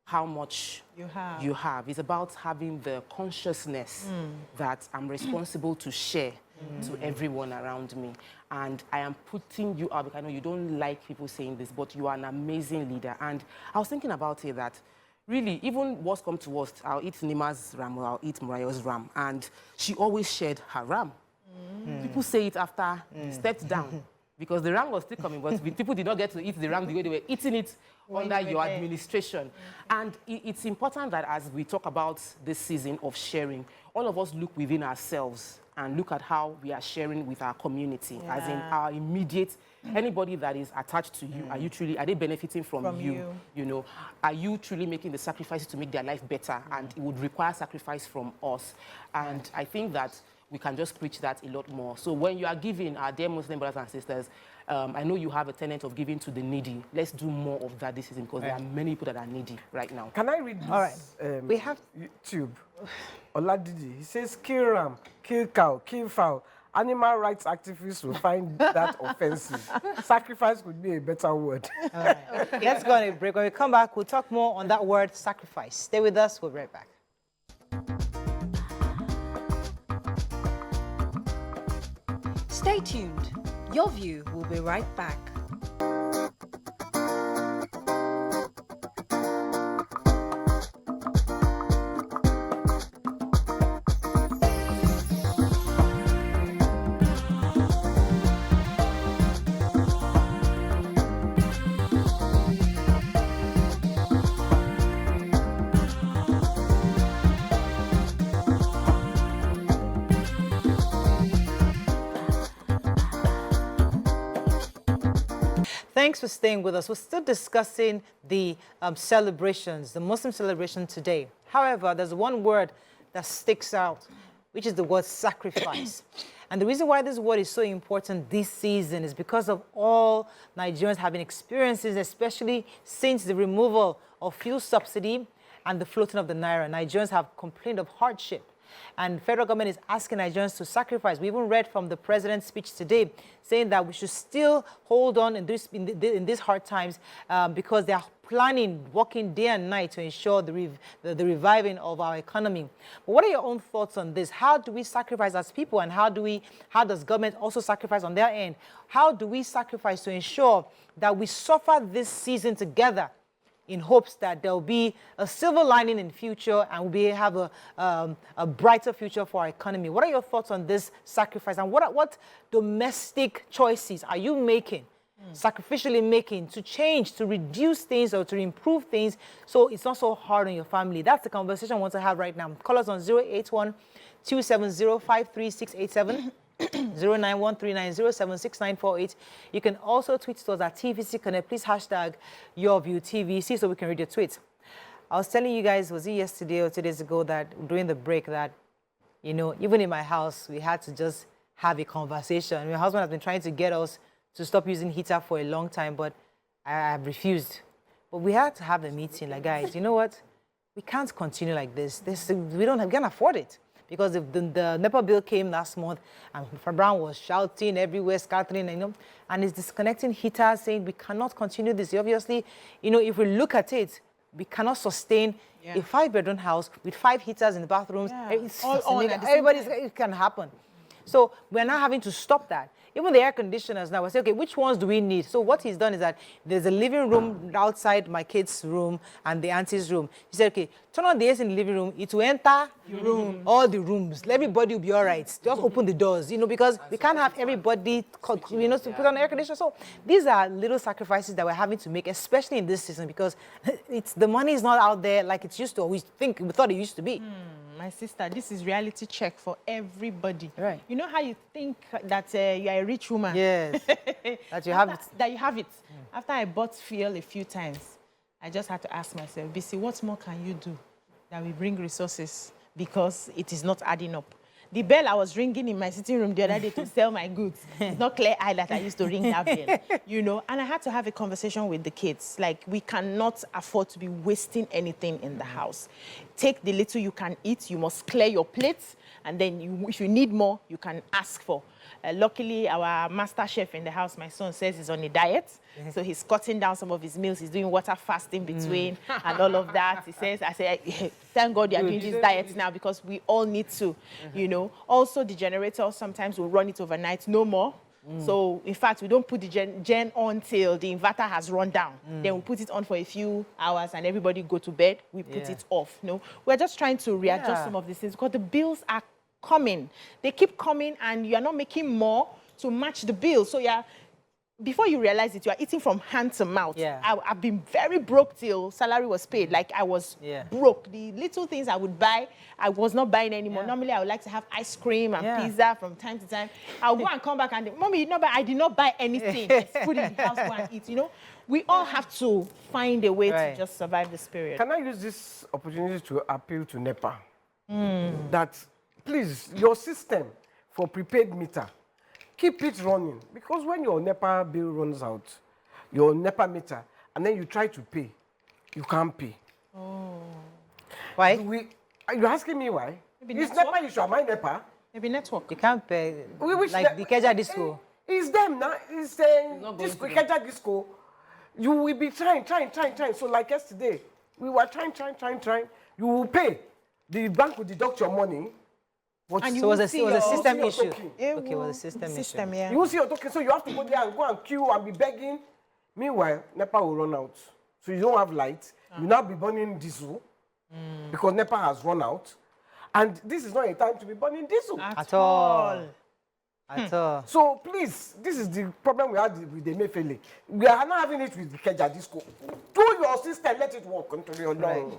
[SPEAKER 4] how much you have. It's about having the consciousness that I'm responsible to share to everyone around me. And I am putting you out, because I know you don't like people saying this, but you are an amazing leader. And I was thinking about it that, really, even worst come to worst, I'll eat Nima's ram or I'll eat Morayo's ram. And she always shared her ram. People say it after they stepped down, because the ram was still coming, but people did not get to eat the ram the way they were eating it under your administration. And it's important that as we talk about this season of sharing, all of us look within ourselves and look at how we are sharing with our community, as in our immediate, anybody that is attached to you. Are they benefiting from you? You know, are you truly making the sacrifices to make their life better? And it would require sacrifice from us. And I think that we can just preach that a lot more. So when you are giving, our dear Muslim brothers and sisters, I know you have a tenet of giving to the needy. Let's do more of that this season, because there are many people that are needy right now.
[SPEAKER 2] Can I read this?
[SPEAKER 1] All right. We have
[SPEAKER 2] YouTube. Oladidi, he says, kill ram, kill cow, kill fowl. Animal rights activists will find that offensive. Sacrifice could be a better word.
[SPEAKER 1] All right. Let's go on a break. When we come back, we'll talk more on that word, sacrifice. Stay with us. We'll be right back.
[SPEAKER 5] Stay tuned. Your View will be right back.
[SPEAKER 1] Thanks for staying with us. We're still discussing the celebrations, the Muslim celebration today. However, there's one word that sticks out, which is the word sacrifice. And the reason why this word is so important this season is because of all Nigerians having experiences, especially since the removal of fuel subsidy and the floating of the naira. Nigerians have complained of hardship. And federal government is asking Nigerians to sacrifice. We even read from the president's speech today saying that we should still hold on in these hard times because they are planning, working day and night to ensure the reviving of our economy. But what are your own thoughts on this? How do we sacrifice as people, and how does government also sacrifice on their end? How do we sacrifice to ensure that we suffer this season together, in hopes that there'll be a silver lining in future and we'll have a brighter future for our economy? What are your thoughts on this sacrifice, and what domestic choices are you making, sacrificially making, to change, to reduce things or to improve things so it's not so hard on your family? That's the conversation I want to have right now. Call us on 081-270-53687. 09139076948. You can also tweet to us at TVC Connect. Please hashtag YourViewTVC so we can read your tweets. I was telling you guys, was it yesterday or 2 days ago, that during the break that, you know, even in my house, we had to just have a conversation. My husband has been trying to get us to stop using heater for a long time, but I have refused. But we had to have a meeting, like, guys, you know what? We can't continue like this. We can't afford it. Because if the NEPA bill came last month, and Brown was shouting everywhere, scattering, and it's disconnecting heaters, saying we cannot continue this. Obviously, if we look at it, we cannot sustain a 5-bedroom house with 5 heaters in the bathrooms.
[SPEAKER 3] Yeah.
[SPEAKER 1] It can happen. So we're now having to stop that. Even the air conditioners now, we say, okay, which ones do we need? So what he's done is that there's a living room outside my kids' room and the auntie's room. He said, okay, turn on the AC in the living room. It will enter all the rooms. Everybody will be all right. Just open the doors, you know, because we can't have everybody, you know, to put on the air conditioner. So these are little sacrifices that we're having to make, especially in this season, because the money is not out there like it used to, or we thought it used to be.
[SPEAKER 3] My sister, this is reality check for everybody.
[SPEAKER 1] Right.
[SPEAKER 3] You know how you think that you are a rich woman?
[SPEAKER 1] Yes, that you have it.
[SPEAKER 3] That you have it. After I bought fuel a few times, I just had to ask myself, BC, what more can you do that will bring resources? Because it is not adding up. The bell I was ringing in my sitting room the other day to sell my goods. It's not clear eye that I used to ring that bell, you know. And I had to have a conversation with the kids. Like, we cannot afford to be wasting anything in the house. Take the little you can eat. You must clear your plates. And then if you need more, you can ask for. Luckily, our master chef in the house, my son, says he's on a diet. So he's cutting down some of his meals. He's doing water fasting between and all of that. He says, I say, thank God you're doing this diet now because we all need to, you know. Also, the generator, sometimes we'll run it overnight, no more. So, in fact, we don't put the gen on till the inverter has run down. Then we put it on for a few hours and everybody go to bed. We put it off. No, we're just trying to readjust some of these things because the bills are coming. They keep coming and you're not making more to match the bill. So, before you realize it, you are eating from hand to mouth. I've been very broke till salary was paid. Like, I was broke. The little things I would buy, I was not buying anymore. Normally, I would like to have ice cream and pizza from time to time. I'll go and come back and, Mommy, you know, but I did not buy anything. There's food in the house, go and eat. You know, we all have to find a way to just survive this period.
[SPEAKER 2] Can I use this opportunity to appeal to NEPA? That, please, your system for prepaid meter, keep it running, because when your NEPA bill runs out, your NEPA meter, and then you try to pay, you can't pay.
[SPEAKER 1] Why?
[SPEAKER 2] You're asking me why? It's NEPA issue, am I NEPA?
[SPEAKER 3] Maybe network.
[SPEAKER 1] You can't pay, like the Keja Disco.
[SPEAKER 2] It's them now. It's Disco, Keja Disco. You will be trying. So like yesterday, we were trying. You will pay. The bank will deduct your money.
[SPEAKER 1] And so it was a system issue. Okay, it was a system issue.
[SPEAKER 3] Yeah.
[SPEAKER 2] You will see your token, so you have to go there and go and queue and be begging. Meanwhile, NEPA will run out. So you don't have light. You now be burning diesel because NEPA has run out. And this is not a time to be burning diesel.
[SPEAKER 1] At all.
[SPEAKER 2] So please, this is the problem we had with the Mefele. We are not having it with the Keja Disco. Do your system, let it work until you're done.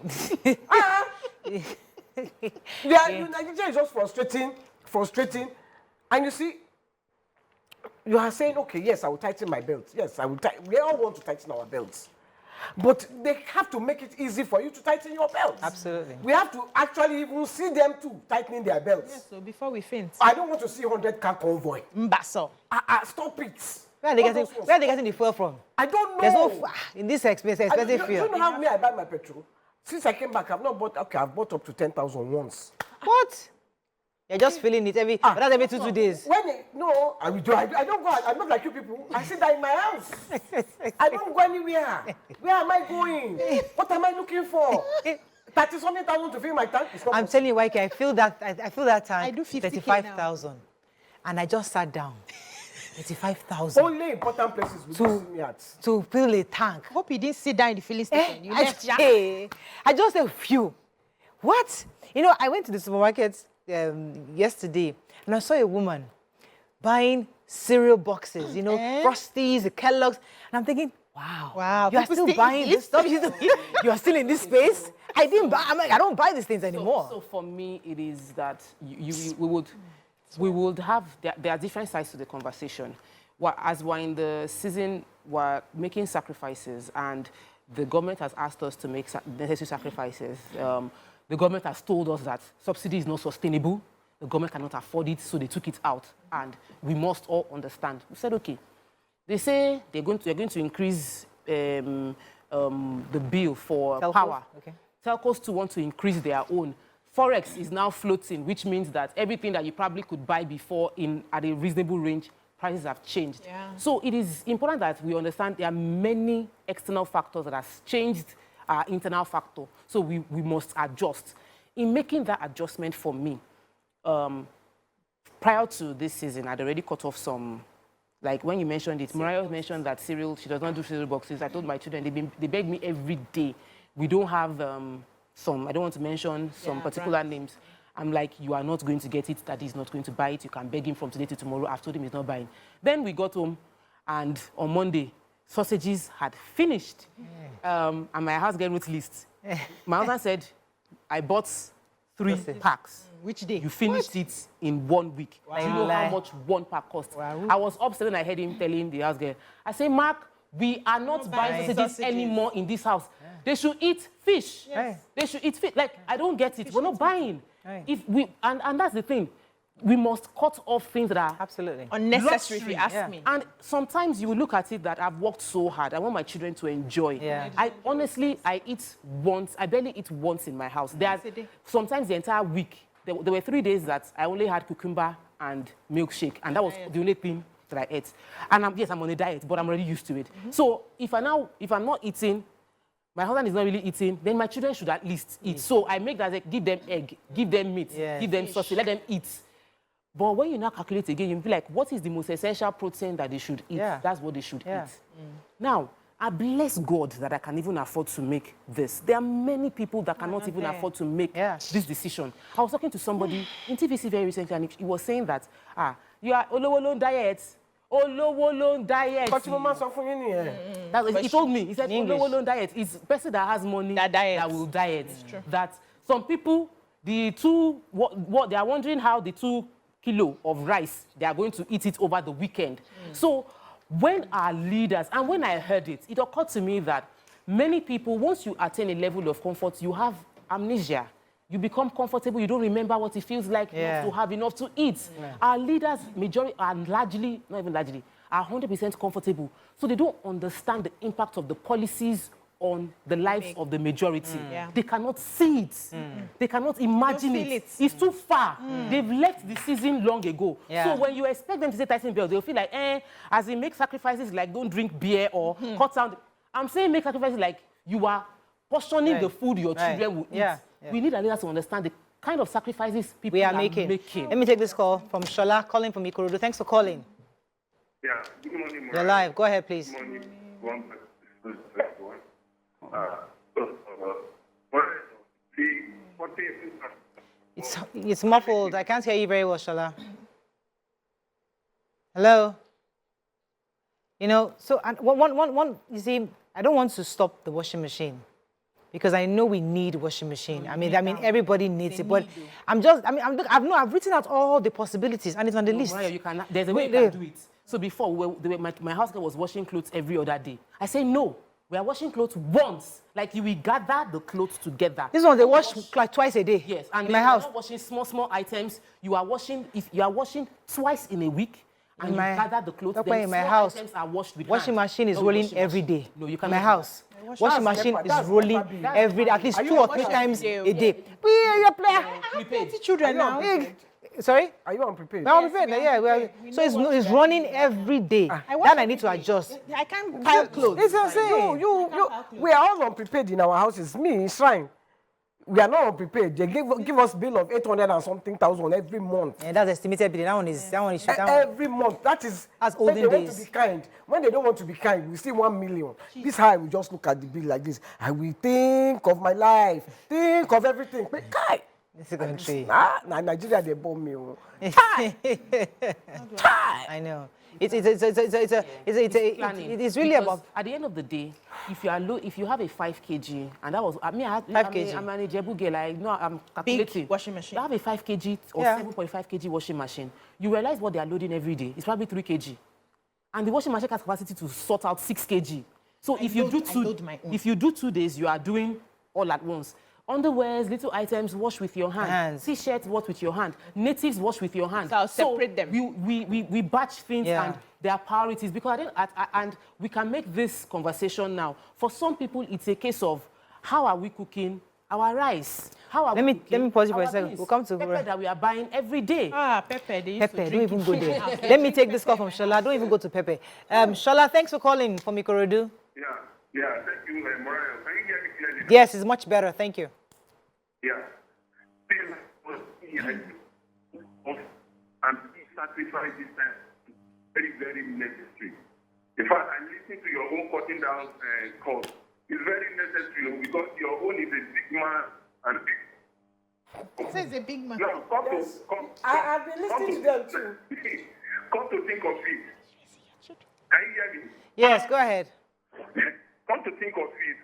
[SPEAKER 2] Nigeria is just frustrating. And you see, you are saying, okay, yes, I will tighten my belt. Yes, I will tighten. We all want to tighten our belts. But they have to make it easy for you to tighten your belts.
[SPEAKER 1] Absolutely.
[SPEAKER 2] We have to actually even see them too tightening their belts.
[SPEAKER 3] Yes, so before we faint.
[SPEAKER 2] I don't want to see 100-car convoy.
[SPEAKER 3] Mbaso.
[SPEAKER 2] Stop it.
[SPEAKER 1] Where are they getting the fuel from?
[SPEAKER 2] I don't know.
[SPEAKER 1] There's no, in this expensive fuel.
[SPEAKER 2] Do you know how I buy my petrol? Since I came back, I've not bought, I've bought up to 10,000 once.
[SPEAKER 1] What? You're just feeling it that's every 2 days.
[SPEAKER 2] I don't go, I'm not like you people. I sit there in my house. I don't go anywhere. Where am I going? What am I looking for? 30,000 to fill my tank?
[SPEAKER 1] I'm telling you, YK, I feel that tank.
[SPEAKER 3] I do 50K
[SPEAKER 1] 35,000. And I just sat down. 85,000.
[SPEAKER 2] Only important places we see me at.
[SPEAKER 1] To fill a tank.
[SPEAKER 3] Hope you didn't sit down in the filling station. You left,
[SPEAKER 1] I just said, phew. What? You know, I went to the supermarket yesterday and I saw a woman buying cereal boxes, you know, Frosties, Kellogg's. And I'm thinking, wow. You are still buying this stuff? You are still in this space? I didn't buy, I don't buy these things anymore.
[SPEAKER 4] So for me, it is that we would have, there are different sides to the conversation. As we're in the season, we're making sacrifices and the government has asked us to make necessary sacrifices. The government has told us that subsidy is not sustainable. The government cannot afford it, so they took it out. And we must all understand. We said, okay. They say they're going to increase the bill for
[SPEAKER 1] Telcos?
[SPEAKER 4] power.
[SPEAKER 1] Okay.
[SPEAKER 4] Telcos too want to increase their own. Forex is now floating, which means that everything that you probably could buy before at a reasonable range, prices have changed.
[SPEAKER 3] Yeah.
[SPEAKER 4] So it is important that we understand there are many external factors that have changed our internal factor. So we must adjust. In making that adjustment for me, prior to this season, I'd already cut off some. Like when you mentioned it, Morayo mentioned that cereal, she does not do cereal boxes. I told my children, they beg me every day. We don't have some, I don't want to mention some particular names. I'm like, you are not going to get it, Daddy is not going to buy it. You can beg him from today to tomorrow. I've told him he's not buying. Then we got home, and on Monday, sausages had finished. And my house get root list. My husband said, I bought 3 packs.
[SPEAKER 3] Which day?
[SPEAKER 4] You finished it in 1 week. Do you know how much 1 pack cost? I was upset when I heard him telling the house girl, I say, Mark, we are not buying sausages anymore in this house. They should eat fish.
[SPEAKER 1] Yes.
[SPEAKER 4] They should eat fish. Like, I don't get it. We're not buying. If we and that's the thing. We must cut off things that are
[SPEAKER 1] Absolutely.
[SPEAKER 3] Unnecessary, if you ask me.
[SPEAKER 4] and sometimes you will look at it that I've worked so hard. I want my children to enjoy.
[SPEAKER 1] Yeah.
[SPEAKER 4] I honestly, I eat once. I barely eat once in my house. Sometimes the entire week, there were 3 days that I only had cucumber and milkshake. And that was the only thing that I ate. And yes, I'm on a diet, but I'm already used to it. So if I'm not eating, my husband is not really eating, then my children should at least eat. So I make that, like, give them egg, give them meat, give them sausage, let them eat. But when you now calculate again, you'll be like, what is the most essential protein that they should eat?
[SPEAKER 1] Yeah.
[SPEAKER 4] That's what they should eat. Now, I bless God that I can even afford to make this. There are many people that cannot even afford to make this decision. I was talking to somebody in TVC very recently, and he was saying that, you are Olowolo diet. Olowolo diet. He told me, he said, Olowolo diet is a person that has money that will diet. That some people, what they are wondering how the 2 kilo of rice, they are going to eat it over the weekend. So when our leaders, and when I heard it, it occurred to me that many people, once you attain a level of comfort, you have amnesia. You become comfortable, you don't remember what it feels like not to have enough to eat. Our leaders, majority, are largely, not even largely, are 100% comfortable. So they don't understand the impact of the policies on the lives of the majority. They cannot see it. They cannot imagine it. It's too far. They've left the season long ago. So when you expect them to say Tyson bells, they'll feel like, as they make sacrifices like don't drink beer or cut down. I'm saying make sacrifices like you are portioning the food your children will eat. We need our leaders to understand the kind of sacrifices people are making.
[SPEAKER 1] Let me take this call from Shola, calling from Ikorodu. Thanks for calling.
[SPEAKER 6] Yeah, good morning, Morayo.
[SPEAKER 1] You're live. Go ahead, please.
[SPEAKER 6] Good morning.
[SPEAKER 1] It's muffled. I can't hear you very well, Shola. Hello? You know, so and you see, I don't want to stop the washing machine because I know we need washing machine. I mean, everybody needs it, but I've written out all the possibilities and it's on the list.
[SPEAKER 4] Well, there's a way you can do it. So before, my house girl was washing clothes every other day. I say, no, we are washing clothes once. Like, you will gather the clothes together.
[SPEAKER 1] This one, they wash like twice a day.
[SPEAKER 4] Yes, and
[SPEAKER 1] in my house.
[SPEAKER 4] You're not washing small items. You are washing, if you are washing twice in a week, and you gather the clothes, then
[SPEAKER 1] in my
[SPEAKER 4] small
[SPEAKER 1] house,
[SPEAKER 4] items are washed with
[SPEAKER 1] washing
[SPEAKER 4] hand.
[SPEAKER 1] machine is rolling every day.
[SPEAKER 4] No, you can't.
[SPEAKER 1] In my house. Washing machine is rolling every day, at least 2 or 3 times a day. I have 20 children now. Sorry?
[SPEAKER 2] Are you unprepared?
[SPEAKER 1] I'm unprepared. Yeah. So it's running every day. That I need to adjust.
[SPEAKER 3] I can't pile clothes.
[SPEAKER 2] It's what I'm saying. We are all unprepared in our houses. Me, Shrine. We are not unprepared. They give us bill of 800 and something thousand every month.
[SPEAKER 1] And that's estimated bill. That one is
[SPEAKER 2] every month. That's olden days. When they want to be kind. When they don't want to be kind, we see 1 million. This high, we just look at the bill like this. I will think of my life, think of everything. But guy,
[SPEAKER 1] this is country.
[SPEAKER 2] Nigeria, they bomb me.
[SPEAKER 1] I know. It's really about.
[SPEAKER 4] At the end of the day, if you have a 5 kg, and that was I'm an Ijebu girl. I'm calculating.
[SPEAKER 3] Big washing machine.
[SPEAKER 4] You have a 5 kg or 7.5 kg washing machine. You realize what they are loading every day. It's probably 3 kg, and the washing machine has capacity to sort out 6 kg. So if you do 2 days, you are doing all at once. Underwears, little items, wash with your hand. T-shirts, wash with your hand. Natives, wash with your hand.
[SPEAKER 3] So I'll separate them.
[SPEAKER 4] We batch things and there are priorities because and we can make this conversation now. For some people, it's a case of how are we cooking our rice? How are we cooking?
[SPEAKER 1] Let me pause you for a second. We'll come to
[SPEAKER 4] pepper that we are buying every day.
[SPEAKER 3] Pepper.
[SPEAKER 1] Don't even go there. Let me take this call from Shola. Don't even go to Pepe. Shola, thanks for calling from Ikorodu.
[SPEAKER 6] Yeah. Thank you, Morayo. Can you hear me clearly?
[SPEAKER 1] Yes, it's much better. Thank you.
[SPEAKER 6] Yeah. and please sacrifice this time. Very, very necessary. In fact, I listen to your own cutting down cost. It's very necessary because your own is a big man and big.
[SPEAKER 3] So it's a big man.
[SPEAKER 6] Now,
[SPEAKER 2] I've been listening to them too.
[SPEAKER 6] Come to think of it. Can you hear me?
[SPEAKER 1] Yes, go ahead.
[SPEAKER 6] Come to think of it,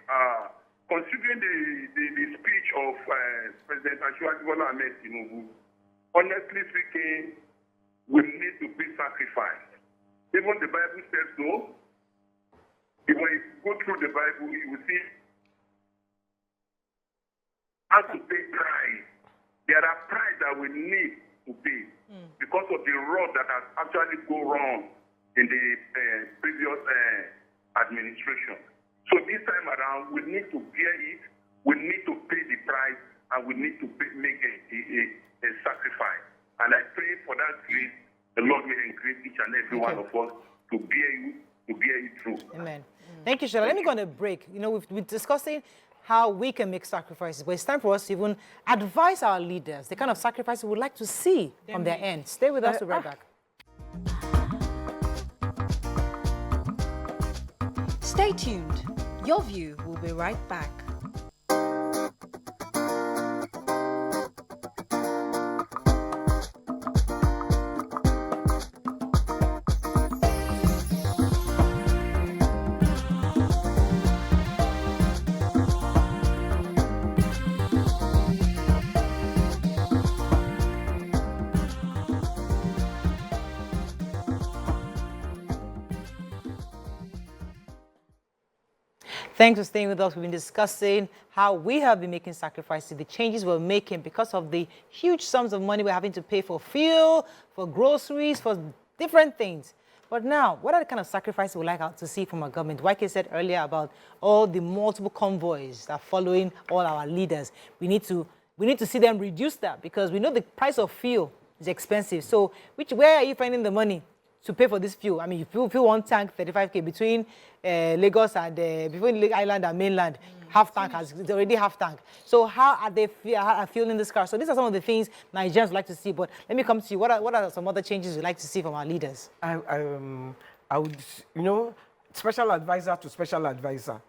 [SPEAKER 6] considering the speech of President Bola Ahmed Tinubu, honestly speaking, we need to pay sacrifice. Even the Bible says so. If when you go through the Bible, you will see how to pay price. There are prices that we need to pay because of the road that has actually gone wrong in the previous administration. So this time around, we need to bear it, we need to pay the price, and we need to make a sacrifice. And I pray for that grace, the Lord will increase each and every one of us to bear it through.
[SPEAKER 1] Amen. Thank you, Shola. Let me go on a break. You know, we've been discussing how we can make sacrifices, but it's time for us to even advise our leaders the kind of sacrifices we would like to see from their end. Stay with us, we'll be right back.
[SPEAKER 5] Stay tuned. Your View will be right back.
[SPEAKER 1] Thanks for staying with us. We've been discussing how we have been making sacrifices, the changes we're making because of the huge sums of money we're having to pay for fuel, for groceries, for different things. But now, what are the kind of sacrifices we'd like to see from our government? YK said earlier about all the multiple convoys that are following all our leaders. We need to see them reduce that because we know the price of fuel is expensive. So where are you finding the money to pay for this fuel? I mean, if you want tank 35K between Lagos and between Island and mainland, half tank it's already half tank. So how are they fueling this car? So these are some of the things Nigerians would like to see. But let me come to you. What are some other changes you'd like to see from our leaders?
[SPEAKER 2] I would, special advisor to special advisor.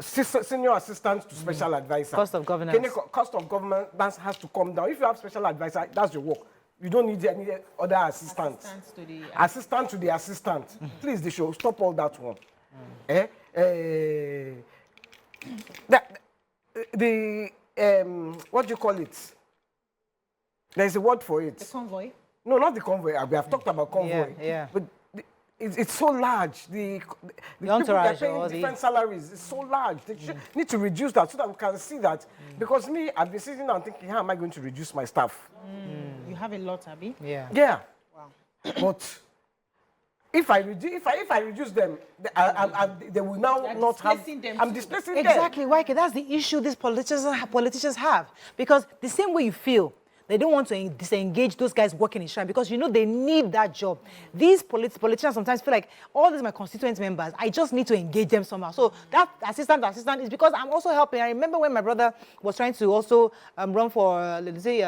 [SPEAKER 2] Senior assistant to special advisor.
[SPEAKER 1] Cost of governance.
[SPEAKER 2] Cost of governance has to come down. If you have special advisor, that's your work. You don't need any other assistant. Assistant to the assistant. Please, they should stop all that one. What do you call it? There's a word for it.
[SPEAKER 3] The convoy?
[SPEAKER 2] No, not the convoy. We have talked about convoy.
[SPEAKER 1] Yeah.
[SPEAKER 2] But it's so large. The people they're paying different salaries. It's so large. They need to reduce that so that we can see that. Because me, I've been sitting and thinking, how am I going to reduce my staff?
[SPEAKER 3] You have a lot, Abi?
[SPEAKER 2] Yeah.
[SPEAKER 3] Wow.
[SPEAKER 2] But if I reduce them, they will now not have. I'm displacing them.
[SPEAKER 1] Exactly, YK. That's the issue these politicians have. Because the same way you feel, they don't want to disengage those guys working in Shrine because they need that job. These politicians sometimes feel like, all these are my constituent members, I just need to engage them somehow. So that assistant is because I'm also helping. I remember when my brother was trying to also run for, let's say,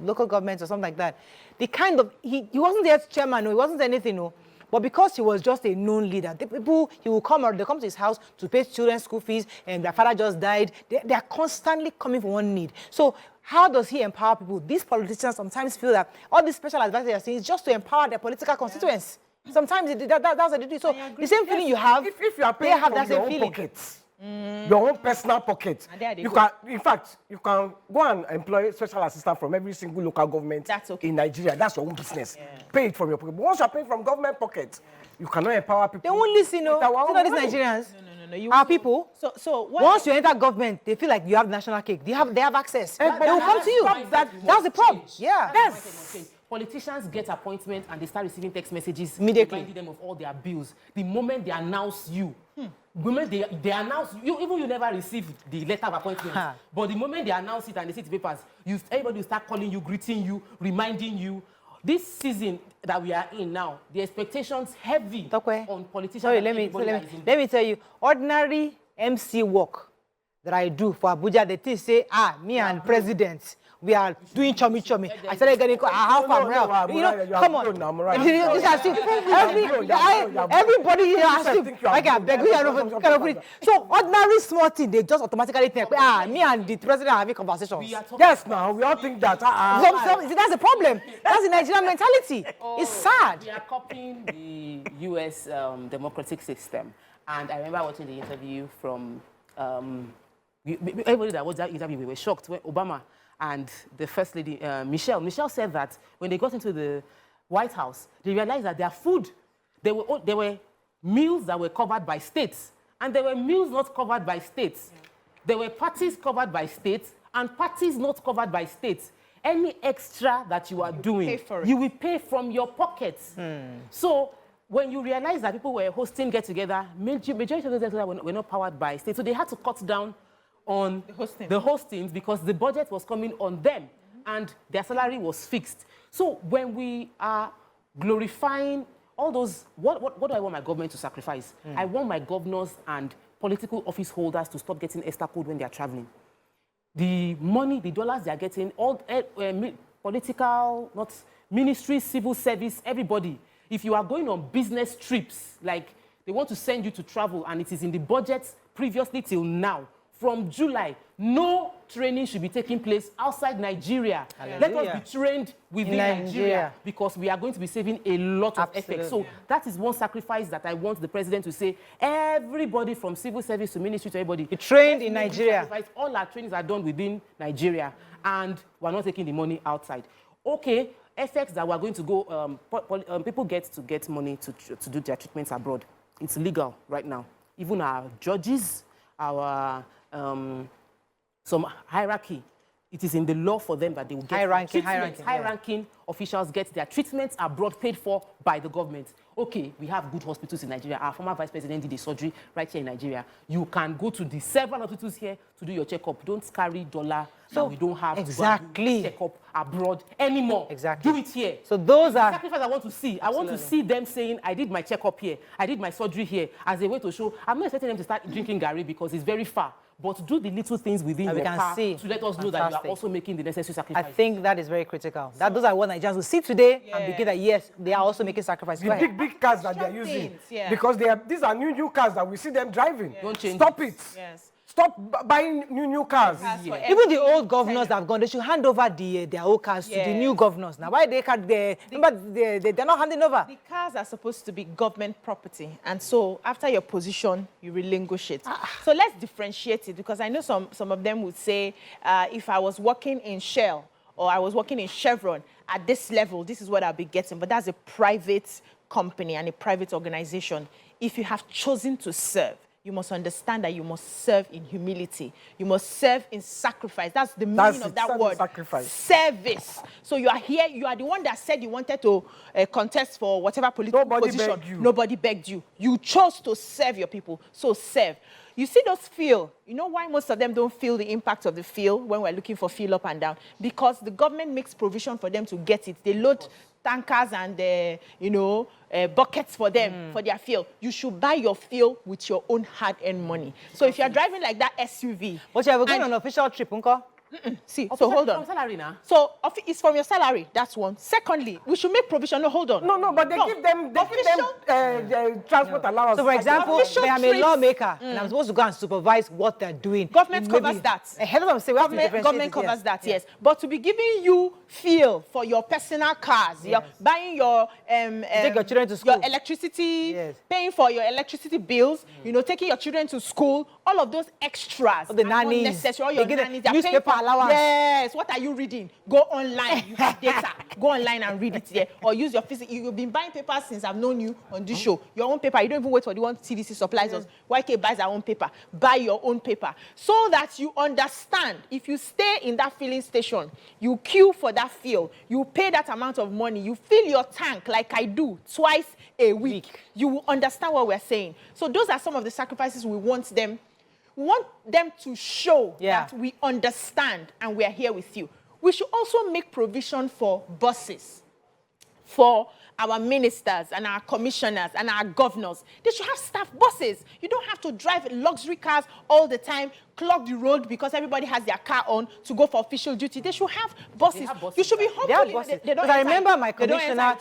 [SPEAKER 1] local government or something like that. He wasn't their chairman, no, he wasn't anything, no. But because he was just a known leader, the people, they come to his house to pay children's school fees, and their father just died. They are constantly coming for one need. So how does he empower people? These politicians sometimes feel that all these special advisors they are saying is just to empower their political constituents. Sometimes that's what they do. So the same feeling you have,
[SPEAKER 2] if you are paying from your own pockets, your own personal pocket, you can go and employ special assistant from every single local government in Nigeria. That's your own business. Pay it from your pocket. But once you are paying from government pocket, you cannot empower people.
[SPEAKER 1] They won't listen, no. These Nigerians.
[SPEAKER 3] No.
[SPEAKER 1] Our people.
[SPEAKER 3] So
[SPEAKER 1] once you enter government, they feel like you have national cake. They have access. They will come to you. That's the problem. Yeah.
[SPEAKER 4] Yes. Politicians get appointments and they start receiving text messages
[SPEAKER 1] immediately,
[SPEAKER 4] reminding them of all their bills. The moment they announce you, the moment they announce you, even you never receive the letter of appointment. But the moment they announce it and they see the papers, everybody will start calling you, greeting you, reminding you. This season that we are in now, the expectations heavy on politicians.
[SPEAKER 1] Sorry, let me tell you, ordinary MC work that I do for Abuja, they think say, me and president, we are doing chummy. I started getting half and half. You know, come on. Everybody here has to. Okay, I beg you. So ordinary small thing, they just automatically think, me and the president are having conversations.
[SPEAKER 2] Yes, now we all think that.
[SPEAKER 1] That's the problem. That's the Nigerian mentality. It's sad.
[SPEAKER 4] We are copying the U.S. Democratic system. And I remember watching the interview from everybody that was that interview. We were shocked when Obama and the First Lady, Michelle said that when they got into the White House, they realized that their food, there were meals that were covered by states, and there were meals not covered by states. There were parties covered by states and parties not covered by states. Any extra that you are doing, you will pay from your pockets. So when you realize that people were hosting get-together, majority of those get-together were not powered by states, so they had to cut down on the hostings because the budget was coming on them and their salary was fixed. So when we are glorifying all those, what do I want my government to sacrifice? I want my governors and political office holders to stop getting extra code when they are traveling. The money, the dollars they are getting, all political, not ministry, civil service, everybody. If you are going on business trips, like they want to send you to travel and it is in the budget previously till now, from July, no training should be taking place outside Nigeria. Let us be trained within Nigeria because we are going to be saving a lot of effort. So that is one sacrifice that I want the president to say. Everybody from civil service to ministry to everybody.
[SPEAKER 1] He trained in Nigeria.
[SPEAKER 4] All our trainings are done within Nigeria and we're not taking the money outside. Okay, effects that we're going to go, people get money to do their treatments abroad. It's legal right now. Even our judges, our some hierarchy. It is in the law for them that they will get high-ranking officials get their treatments abroad paid for by the government. Okay, we have good hospitals in Nigeria. Our former vice president did a surgery right here in Nigeria. You can go to the several hospitals here to do your checkup. Don't carry dollar. So we don't have to go do checkup abroad anymore. Do it here.
[SPEAKER 1] So those are
[SPEAKER 4] sacrifices I want to see. I want to see them saying, I did my checkup here. I did my surgery here as a way to show. I'm not expecting them to start drinking Gary because it's very far. But do the little things within your car to let us know that you are also making the necessary sacrifices.
[SPEAKER 1] I think that is very critical. Those are what Nigerians will see today and begin that, yes, they are also making sacrifices.
[SPEAKER 2] The big cars that they are using. Because these are new cars that we see them driving.
[SPEAKER 4] Don't change
[SPEAKER 2] Stop it. Stop buying new cars.
[SPEAKER 1] Even the old governors that have gone, they should hand over their old cars to the new governors. Now, why they're not handing over?
[SPEAKER 3] The cars are supposed to be government property. And so after your position, you relinquish it. So let's differentiate it because I know some of them would say, if I was working in Shell or I was working in Chevron at this level, this is what I'll be getting. But that's a private company and a private organization. If you have chosen to serve, you must understand that you must serve in humility. You must serve in sacrifice. That's the meaning of that word.
[SPEAKER 2] Sacrifice.
[SPEAKER 3] Service. So you are here. You are the one that said you wanted to contest for whatever political position.
[SPEAKER 2] Begged you.
[SPEAKER 3] Nobody begged you. You chose to serve your people. So serve. You see those fuel. You know why most of them don't feel the impact of the fuel when we're looking for fuel up and down? Because the government makes provision for them to get it. They load tankers and, buckets for them, for their fuel. You should buy your fuel with your own hard-earned money. So if you're driving like that SUV...
[SPEAKER 1] But you have going on an official trip, Uncle?
[SPEAKER 3] See, so hold on.
[SPEAKER 4] From salary now?
[SPEAKER 3] So it's from your salary. That's one. Secondly, we should make provision. No, hold on.
[SPEAKER 2] No, but they give them transport allowance.
[SPEAKER 1] So, for example, I am a lawmaker and I'm supposed to go and supervise what they're doing.
[SPEAKER 3] Government covers that.
[SPEAKER 1] Government
[SPEAKER 3] covers that, yes. But to be giving you fuel for your personal cars, you're buying your
[SPEAKER 1] take your children to school,
[SPEAKER 3] your electricity, paying for your electricity bills, taking your children to school, all of those extras,
[SPEAKER 1] all the nannies,
[SPEAKER 3] all your nannies,
[SPEAKER 1] newspaper allowance.
[SPEAKER 3] Yes. What are you reading? Go online. You have data. Go online and read it there, or use your physical. You've been buying papers since I've known you on this show. Your own paper. You don't even wait for the one TVC supplies us. YK buys our own paper. Buy your own paper so that you understand. If you stay in that filling station, you queue for that fuel. You pay that amount of money. You fill your tank like I do twice a week. You will understand what we're saying. So those are some of the sacrifices we want them. We want them to show that we understand and we are here with you. We should also make provision for buses, for our ministers and our commissioners and our governors, they should have staff buses. You don't have to drive luxury cars all the time, clog the road because everybody has their car on to go for official duty. They should have buses. You should be humble.
[SPEAKER 1] They have buses. Because I remember my commissioner,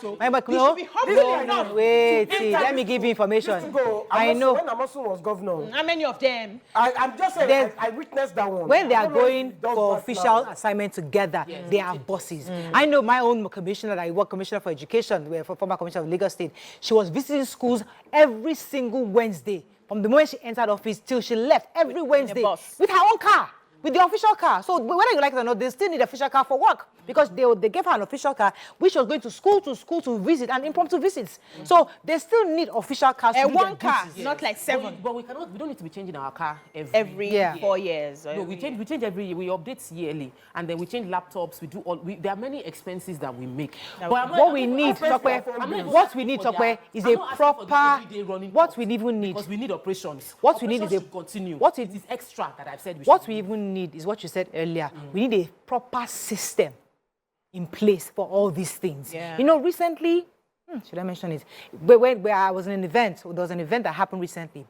[SPEAKER 1] wait, let me give you information. I know.
[SPEAKER 2] When Amosun was governor.
[SPEAKER 3] How many of them?
[SPEAKER 2] I'm just saying, I witnessed that one.
[SPEAKER 1] When they are going for official assignment together, they have buses. I know my own commissioner, I work commissioner for education, for former commissioner of Lagos State. She was visiting schools every single Wednesday. From the moment she entered office till she left, every Wednesday, with her own car, with the official car. So whether you like it or not, they still need an official car for work because they gave her an official car, which was going to school to visit and impromptu visits. So they still need official cars.
[SPEAKER 3] One car, not like 7.
[SPEAKER 4] But we don't need to be changing our car
[SPEAKER 3] every 4 years.
[SPEAKER 4] No, we change every year. We update yearly, and then we change laptops. We do all. There are many expenses that we make.
[SPEAKER 1] But what we need, Tokwe, is a proper. What we even need.
[SPEAKER 4] Because we need operations.
[SPEAKER 1] What we need is
[SPEAKER 4] to continue.
[SPEAKER 1] What
[SPEAKER 4] it is extra that I've said.
[SPEAKER 1] What we even need is what you said earlier. We need a proper system in place for all these things.
[SPEAKER 3] Yeah.
[SPEAKER 1] You know, recently, should I mention it? Where I was in an event, there was an event that happened recently,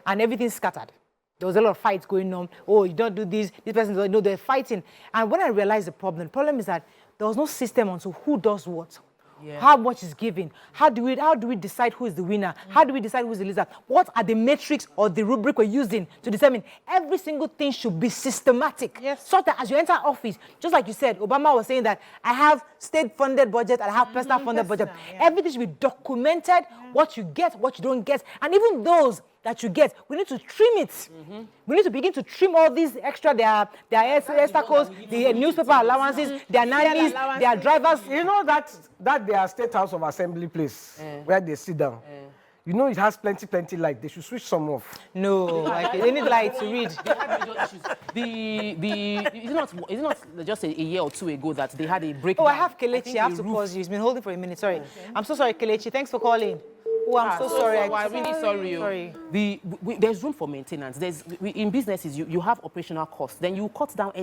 [SPEAKER 1] and everything scattered. There was a lot of fights going on. Oh, you don't do this person doesn't know, they're fighting. And when I realized the problem is that there was no system onto who does what. Yeah. How much is given? How do we decide who is the winner? How do we decide who is the loser? What are the metrics or the rubric we're using to determine? Every single thing should be systematic.
[SPEAKER 3] Yes.
[SPEAKER 1] So that as you enter office, just like you said, Obama was saying that I have state-funded budget and I have personal-funded budget. Yeah. Everything should be documented, what you get, what you don't get. And even those that you get, we need to trim it. We need to begin to trim all these extra, their extra costs, the newspaper allowances, their nannies, their drivers.
[SPEAKER 2] You know that their State House of Assembly place where they sit down. You know it has plenty light. They should switch some off.
[SPEAKER 1] No, like they need light to read.
[SPEAKER 4] They had major issues. It's not just a year or two ago that they had a breakdown.
[SPEAKER 1] Oh, I have Kelechi. I have to pause you. He's been holding for a minute. Sorry. Okay. I'm so sorry, Kelechi. Thanks for calling. Oh, I'm so sorry.
[SPEAKER 4] I'm really sorry. Sorry. There's room for maintenance. In businesses, you have operational costs. Then you cut down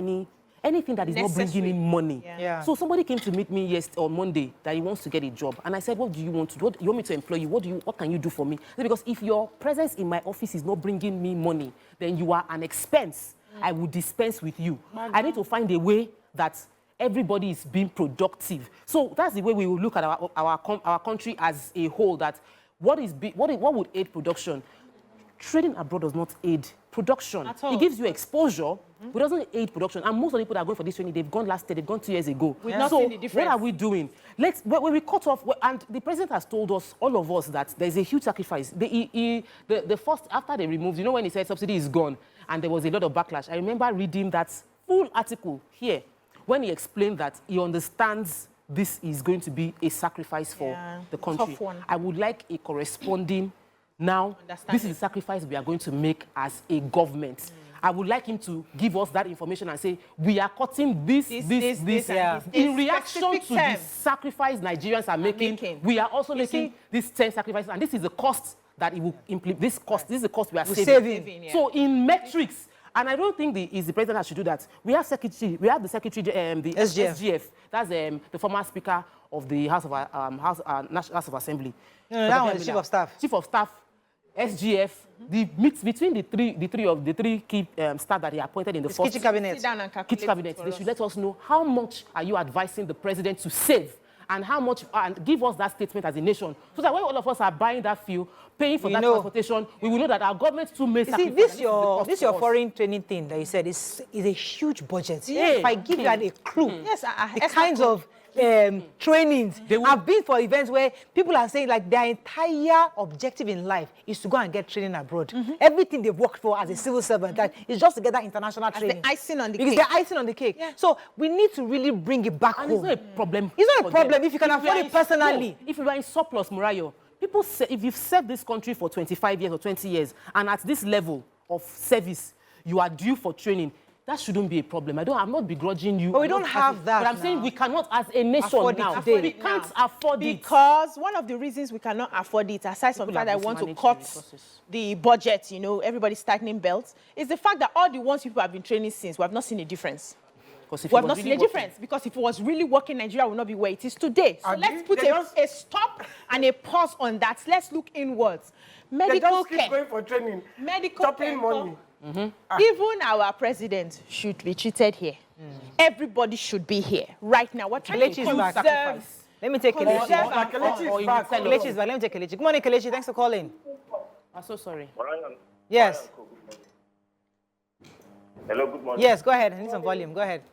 [SPEAKER 4] anything that is not bringing in money.
[SPEAKER 1] Yeah.
[SPEAKER 4] So somebody came to meet me on Monday that he wants to get a job. And I said, what do you want to do? You want me to employ you? What can you do for me? Because if your presence in my office is not bringing me money, then you are an expense. I will dispense with you. I need to find a way that everybody is being productive. So that's the way we will look at our country as a whole, that what would aid production? Trading abroad does not aid production. It gives you exposure, but doesn't aid production. And most of the people that are going for this training, they've gone last year, they've gone 2 years ago.
[SPEAKER 3] We've not seen the difference.
[SPEAKER 4] What are we doing? When we cut off, and the president has told us, all of us, that there's a huge sacrifice. The first, after they removed, you know when he said subsidy is gone, and there was a lot of backlash. I remember reading that full article here, when he explained that he understands this is going to be a sacrifice for the country.
[SPEAKER 3] Tough one.
[SPEAKER 4] I would like a corresponding. Now, this is the sacrifice we are going to make as a government. I would like him to give us that information and say, we are cutting this. In reaction to the sacrifice Nigerians are making, we are also making these 10 sacrifices. And this is the cost that it will implement. This is the cost we are saving. So in metrics, and I don't think it's the president that should do that. We have the secretary, the SGF. That's the former speaker of the House of Assembly.
[SPEAKER 1] No, that one is Chief of Staff.
[SPEAKER 4] Chief of Staff. SGF, the mix between the three key staff that he appointed in the first
[SPEAKER 1] kitchen cabinet.
[SPEAKER 4] Kitchen cabinet, they should let us know how much are you advising the president to save, and how much, and give us that statement as a nation, so that when all of us are buying that fuel, paying for that transportation, we will know that our government too may sacrifice.
[SPEAKER 1] See, this your foreign training thing that you said is a huge budget. Yeah. If I give you a clue, the kinds of trainings have been for events where people are saying like their entire objective in life is to go and get training abroad. Everything they've worked for as a civil servant is just to get that international training.
[SPEAKER 3] The icing on the
[SPEAKER 1] cake. It's the icing on the cake. Yeah. So we need to really bring it back home.
[SPEAKER 4] It's not a problem.
[SPEAKER 1] It's not a problem if you can afford it personally.
[SPEAKER 4] No, if you are in surplus, Morayo, people say if you've served this country for 25 years or 20 years and at this level of service, you are due for training. That shouldn't be a problem. I'm not begrudging you.
[SPEAKER 1] But we don't have that.
[SPEAKER 4] But I'm saying we cannot, as a nation we can't afford it.
[SPEAKER 3] Because one of the reasons we cannot afford it, aside from the fact that I want to cut the budget, everybody's tightening belts, is the fact that all the ones people have been training since, we have not seen a difference.
[SPEAKER 4] Because if
[SPEAKER 3] We
[SPEAKER 4] it
[SPEAKER 3] have
[SPEAKER 4] was
[SPEAKER 3] not
[SPEAKER 4] really
[SPEAKER 3] seen a
[SPEAKER 4] working-
[SPEAKER 3] difference, because if it was really working, Nigeria would not be where it is today. So
[SPEAKER 2] Abi,
[SPEAKER 3] let's put
[SPEAKER 2] they just-
[SPEAKER 3] a stop and a pause on that. Let's look inwards.
[SPEAKER 2] They
[SPEAKER 3] Medical
[SPEAKER 2] just keep
[SPEAKER 3] care.
[SPEAKER 2] going for training,
[SPEAKER 3] Medical
[SPEAKER 2] chopping
[SPEAKER 3] care.
[SPEAKER 2] money.
[SPEAKER 3] Even our president should be treated here. Everybody should be here right now. We're trying to
[SPEAKER 1] Kelechi is back.
[SPEAKER 3] conserve.
[SPEAKER 1] Let me take
[SPEAKER 3] Conserve
[SPEAKER 1] Kelechi.
[SPEAKER 3] our
[SPEAKER 2] Kelechi is
[SPEAKER 4] or you
[SPEAKER 2] back.
[SPEAKER 4] tell
[SPEAKER 1] Kelechi
[SPEAKER 4] us.
[SPEAKER 1] is back. Let me take Kelechi. Good morning, Kelechi. Thanks for calling.
[SPEAKER 4] I'm so sorry.
[SPEAKER 1] Yes.
[SPEAKER 6] Hello, good morning.
[SPEAKER 1] Yes, go ahead. I need some volume. Go ahead.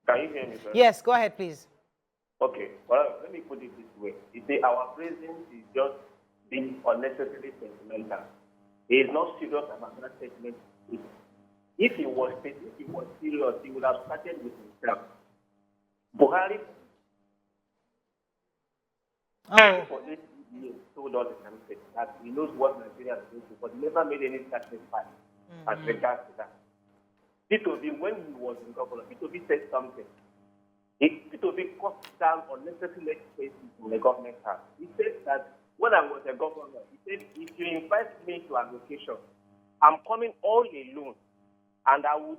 [SPEAKER 6] Can you hear me, sir?
[SPEAKER 1] Yes, go ahead, please.
[SPEAKER 6] Okay. Well, let me put it this way. You see, our president is just being unnecessarily sentimental. He is not serious about that statement. If he was serious, he would have started with himself. Buhari, for 8 years, told us in Amsterdam that he knows what Nigeria is going to, but never made any sacrifice as regards to that. P2B, when he was in governor, P2B said something. P2B cut down unnecessary expenses in the government house. He said that when I was a governor, he said, if you invite me to an location, I'm coming all alone, and I would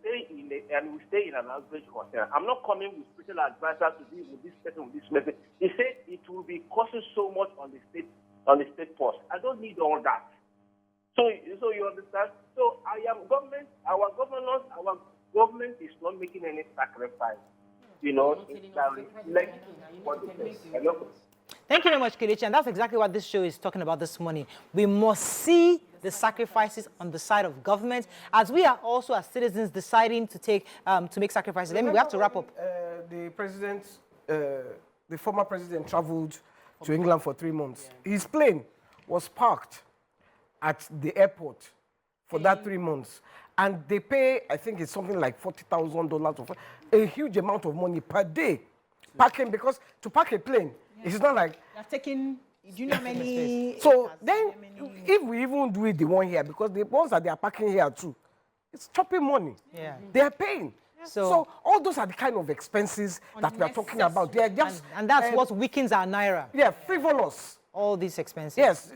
[SPEAKER 6] stay in an average hotel. I'm not coming with special advisors to deal with this person, with this person. He said it will be costing so much on the state force. I don't need all that. So you understand? So our government is not making any sacrifice. You know, it's like what it is. Hello?
[SPEAKER 1] Thank you very much, Kelechi. And that's exactly what this show is talking about this morning. We must see the sacrifices on the side of government, as we are also as citizens deciding to make sacrifices. We have to wrap up.
[SPEAKER 2] The former president traveled to England for 3 months. His plane was parked at the airport for that 3 months. And they pay, I think it's something like $40,000, or a huge amount of money per day. Parking, because to park a plane, it's not like...
[SPEAKER 3] They're taking, do you know how many...
[SPEAKER 2] So then, if we even do it the one here, because the ones that they are parking here too, it's chopping money.
[SPEAKER 1] Yeah.
[SPEAKER 2] They are paying.
[SPEAKER 1] So-
[SPEAKER 2] So all those are the kind of expenses that we are talking about. They are just...
[SPEAKER 1] And that's what weakens our naira.
[SPEAKER 2] Yeah, frivolous.
[SPEAKER 1] All these expenses.
[SPEAKER 2] Yes,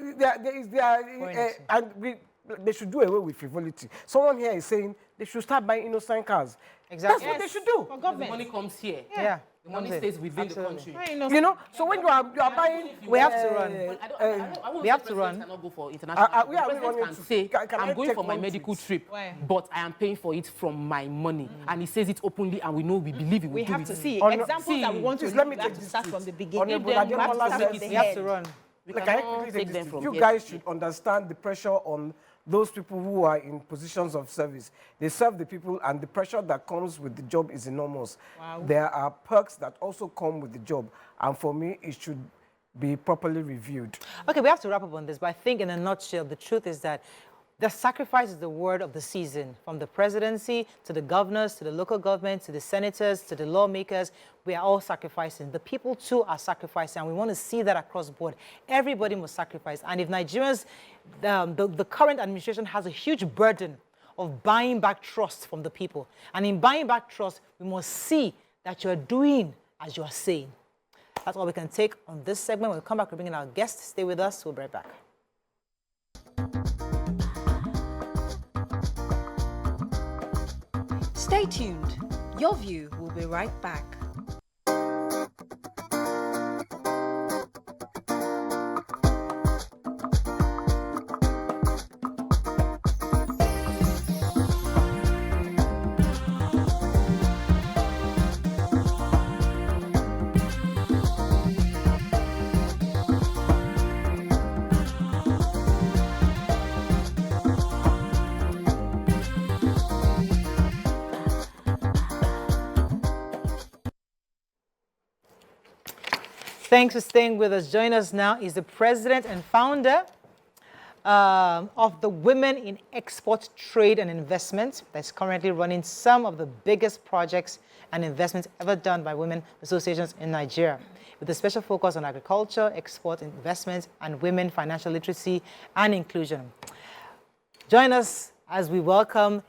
[SPEAKER 2] they should do away with frivolity. Someone here is saying they should start buying innocent cars.
[SPEAKER 1] Exactly.
[SPEAKER 2] That's what they should do.
[SPEAKER 3] For
[SPEAKER 4] The
[SPEAKER 3] government.
[SPEAKER 4] money comes here.
[SPEAKER 1] Yeah.
[SPEAKER 4] The money
[SPEAKER 1] Comes in.
[SPEAKER 4] stays within
[SPEAKER 1] Absolutely.
[SPEAKER 4] the country.
[SPEAKER 2] You know, so when you are buying,
[SPEAKER 1] We have to run.
[SPEAKER 4] I won't
[SPEAKER 1] We
[SPEAKER 4] say
[SPEAKER 1] have to
[SPEAKER 4] presidents
[SPEAKER 1] run.
[SPEAKER 4] cannot go for international.
[SPEAKER 2] we are
[SPEAKER 4] The president
[SPEAKER 2] running
[SPEAKER 4] can
[SPEAKER 2] to-
[SPEAKER 4] say,
[SPEAKER 2] can I
[SPEAKER 4] I'm going
[SPEAKER 2] take
[SPEAKER 4] for my
[SPEAKER 2] one
[SPEAKER 4] medical
[SPEAKER 2] tweet?
[SPEAKER 4] trip,
[SPEAKER 3] Why?
[SPEAKER 4] but I am paying for it from my money. And he says it openly, and we believe he will
[SPEAKER 3] We
[SPEAKER 4] do
[SPEAKER 3] have
[SPEAKER 4] it.
[SPEAKER 3] to see
[SPEAKER 2] On-
[SPEAKER 3] examples that we want to
[SPEAKER 2] Please let me
[SPEAKER 3] we have
[SPEAKER 2] take
[SPEAKER 3] to
[SPEAKER 2] this
[SPEAKER 3] start
[SPEAKER 2] tweet.
[SPEAKER 3] from the beginning.
[SPEAKER 2] Honorable
[SPEAKER 3] Then we have to
[SPEAKER 2] Ademola
[SPEAKER 3] start
[SPEAKER 2] said-
[SPEAKER 3] with the
[SPEAKER 1] We have to
[SPEAKER 3] head.
[SPEAKER 1] run.
[SPEAKER 4] We
[SPEAKER 2] Like, I
[SPEAKER 4] cannot
[SPEAKER 2] quickly
[SPEAKER 4] take
[SPEAKER 2] take
[SPEAKER 4] them
[SPEAKER 2] this
[SPEAKER 4] from
[SPEAKER 2] you
[SPEAKER 4] here
[SPEAKER 2] guys
[SPEAKER 4] to
[SPEAKER 2] should understand the pressure on those people who are in positions of service. They serve the people, and the pressure that comes with the job is enormous.
[SPEAKER 3] Wow.
[SPEAKER 2] There are perks that also come with the job, and for me, it should be properly reviewed.
[SPEAKER 1] Okay, we have to wrap up on this, but I think in a nutshell, the truth is that the sacrifice is the word of the season. From the presidency, to the governors, to the local government, to the senators, to the lawmakers, we are all sacrificing. The people too are sacrificing, and we want to see that across the board. Everybody must sacrifice. And if Nigerians, the current administration has a huge burden of buying back trust from the people. And in buying back trust, we must see that you're doing as you are saying. That's all we can take on this segment. When we come back, we'll bring in our guests. Stay with us. We'll be right back.
[SPEAKER 5] Stay tuned. Your View will be right back.
[SPEAKER 1] Thanks for staying with us. Join us now is the president and founder of the Women in Export Trade and Investment that's currently running some of the biggest projects and investments ever done by women associations in Nigeria, with a special focus on agriculture, export investments, and women financial literacy and inclusion. Join us as we welcome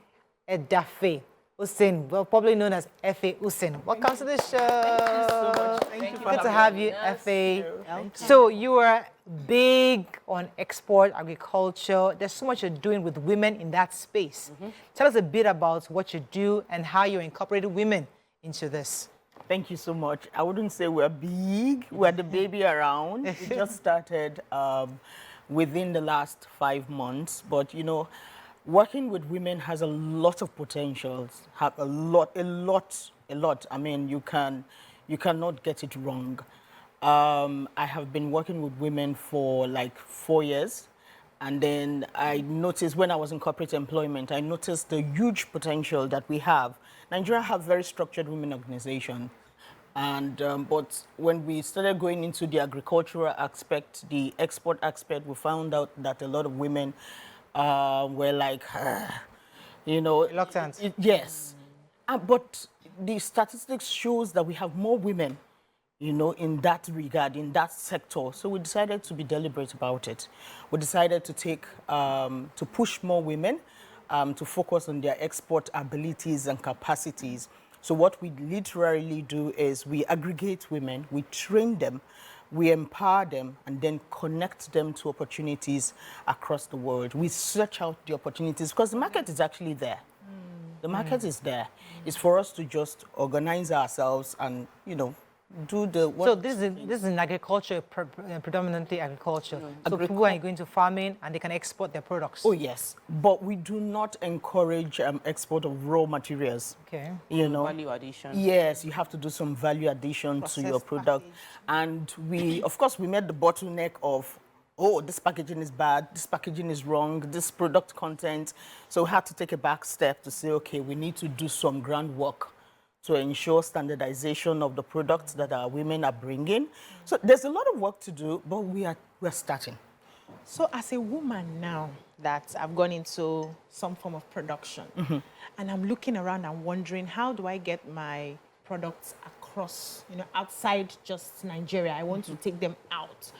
[SPEAKER 1] Edafe Hussein, well, probably known as Efe Hussein. Welcome to the show.
[SPEAKER 3] Thank you so much. Thank you for
[SPEAKER 1] Good to have you,
[SPEAKER 3] having us.
[SPEAKER 1] Efe. So you are big on export agriculture. There's so much you're doing with women in that space. Tell us a bit about what you do and how you're incorporating women into this.
[SPEAKER 7] Thank you so much. I wouldn't say we're big. We're the baby around. We just started within the last 5 months. But, you know, working with women has a lot of potentials. Have a lot. I mean, you cannot get it wrong. I have been working with women for like 4 years. And then I noticed when I was in corporate employment, I noticed the huge potential that we have. Nigeria have very structured women organizations. And, but when we started going into the agricultural aspect, the export aspect, we found out that a lot of women were like, you know.
[SPEAKER 1] Reluctant.
[SPEAKER 7] Yes. But the statistics shows that we have more women, you know, in that regard, in that sector. So we decided to be deliberate about it. We decided to to push more women to focus on their export abilities and capacities. So what we literally do is we aggregate women, we train them, we empower them, and then connect them to opportunities across the world. We search out the opportunities because the market is actually there. The market is there. It's for us to just organize ourselves and, you know, do the work.
[SPEAKER 1] So this is in agriculture, predominantly agriculture. So people are going to farming and they can export their products.
[SPEAKER 7] Oh, yes. But we do not encourage export of raw materials.
[SPEAKER 1] Okay.
[SPEAKER 7] You know.
[SPEAKER 4] Value addition.
[SPEAKER 7] Yes, you have to do some value addition to your product. And we, of course, we met the bottleneck of, oh, this packaging is bad, this packaging is wrong, this product content. So we had to take a back step to say, okay, we need to do some groundwork to ensure standardization of the products that our women are bringing. So there's a lot of work to do, but we're starting.
[SPEAKER 3] So as a woman now that I've gone into some form of production, and I'm looking around and wondering, how do I get my products across, you know, outside just Nigeria? I want to take them out.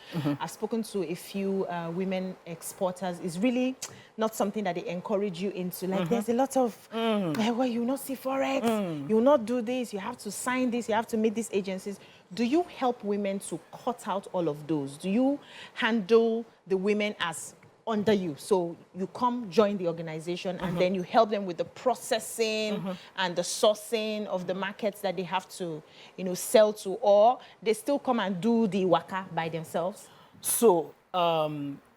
[SPEAKER 3] I've spoken to a few women exporters. It's really not something that they encourage you into. Like, there's a lot of, well, you will not see Forex, you will not do this, you have to sign this, you have to meet these agencies. Do you help women to cut out all of those? Do you handle the women as under you? So you come join the organization and then you help them with the processing and the sourcing of the markets that they have to, you know, sell to, or they still come and do the waka by themselves?
[SPEAKER 7] So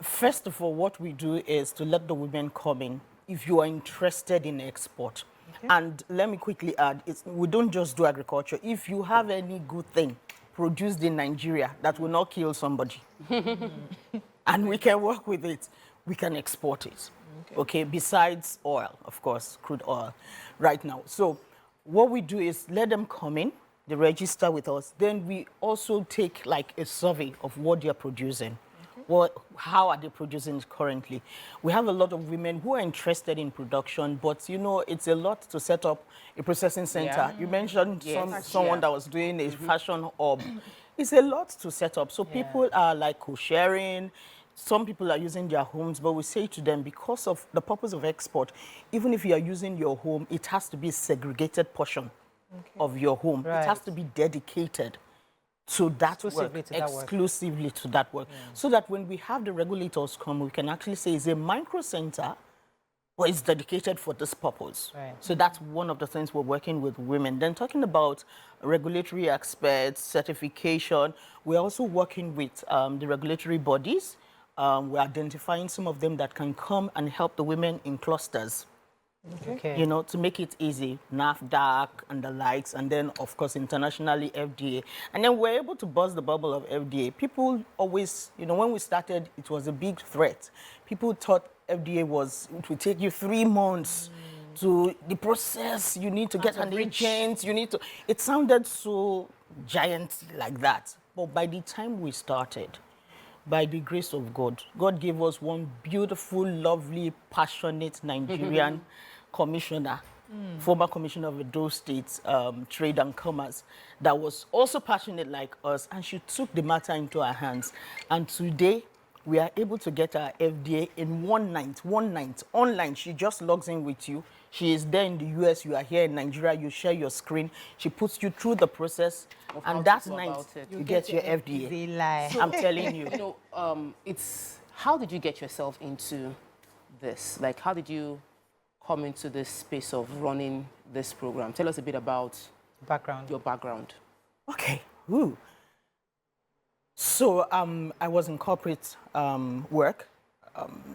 [SPEAKER 7] first of all, what we do is to let the women come in if you are interested in export. And let me quickly add, we don't just do agriculture. If you have any good thing produced in Nigeria that will not kill somebody, and we can work with it, we can export it. Okay, besides oil, of course, crude oil right now. So what we do is let them come in, they register with us, then we also take like a survey of what they're producing. How are they producing it currently? We have a lot of women who are interested in production, but you know, it's a lot to set up a processing center. You mentioned someone that was doing a fashion hub. It's a lot to set up. So people are like co-sharing. Some people are using their homes, but we say to them, because of the purpose of export, even if you are using your home, it has to be a segregated portion of your home. It has to be dedicated to that work, exclusively to that work. So that when we have the regulators come, we can actually say it's a micro center, but it's dedicated for this purpose. So that's one of the things we're working with women. Then talking about regulatory experts, certification, we're also working with the regulatory bodies. We're identifying some of them that can come and help the women in clusters. You know, to make it easy, NAFDAC and the likes, and then, of course, internationally, FDA. And then we're able to bust the bubble of FDA. People always, you know, when we started, it was a big threat. People thought FDA it would take you 3 months to the process. You need to get an agent. You need to, it sounded so giant like that. But by the time we started, by the grace of God, God gave us one beautiful, lovely, passionate Nigerian commissioner, former commissioner of Edo State Trade and Commerce, that was also passionate like us, and she took the matter into her hands. And today, We are able to get our FDA in one night, online. She just logs in with you. She is there in the US, you are here in Nigeria, you share your screen. She puts you through the process,
[SPEAKER 4] Of how
[SPEAKER 7] and
[SPEAKER 4] to
[SPEAKER 7] that
[SPEAKER 4] go
[SPEAKER 7] night,
[SPEAKER 4] about it.
[SPEAKER 7] you get your FDA.
[SPEAKER 3] They lie.
[SPEAKER 7] I'm telling you.
[SPEAKER 4] You know, how did you get yourself into this? Like, how did you come into this space of running this program? Tell us a bit about
[SPEAKER 1] Background.
[SPEAKER 4] your background.
[SPEAKER 7] Okay. Ooh. So I was in corporate work,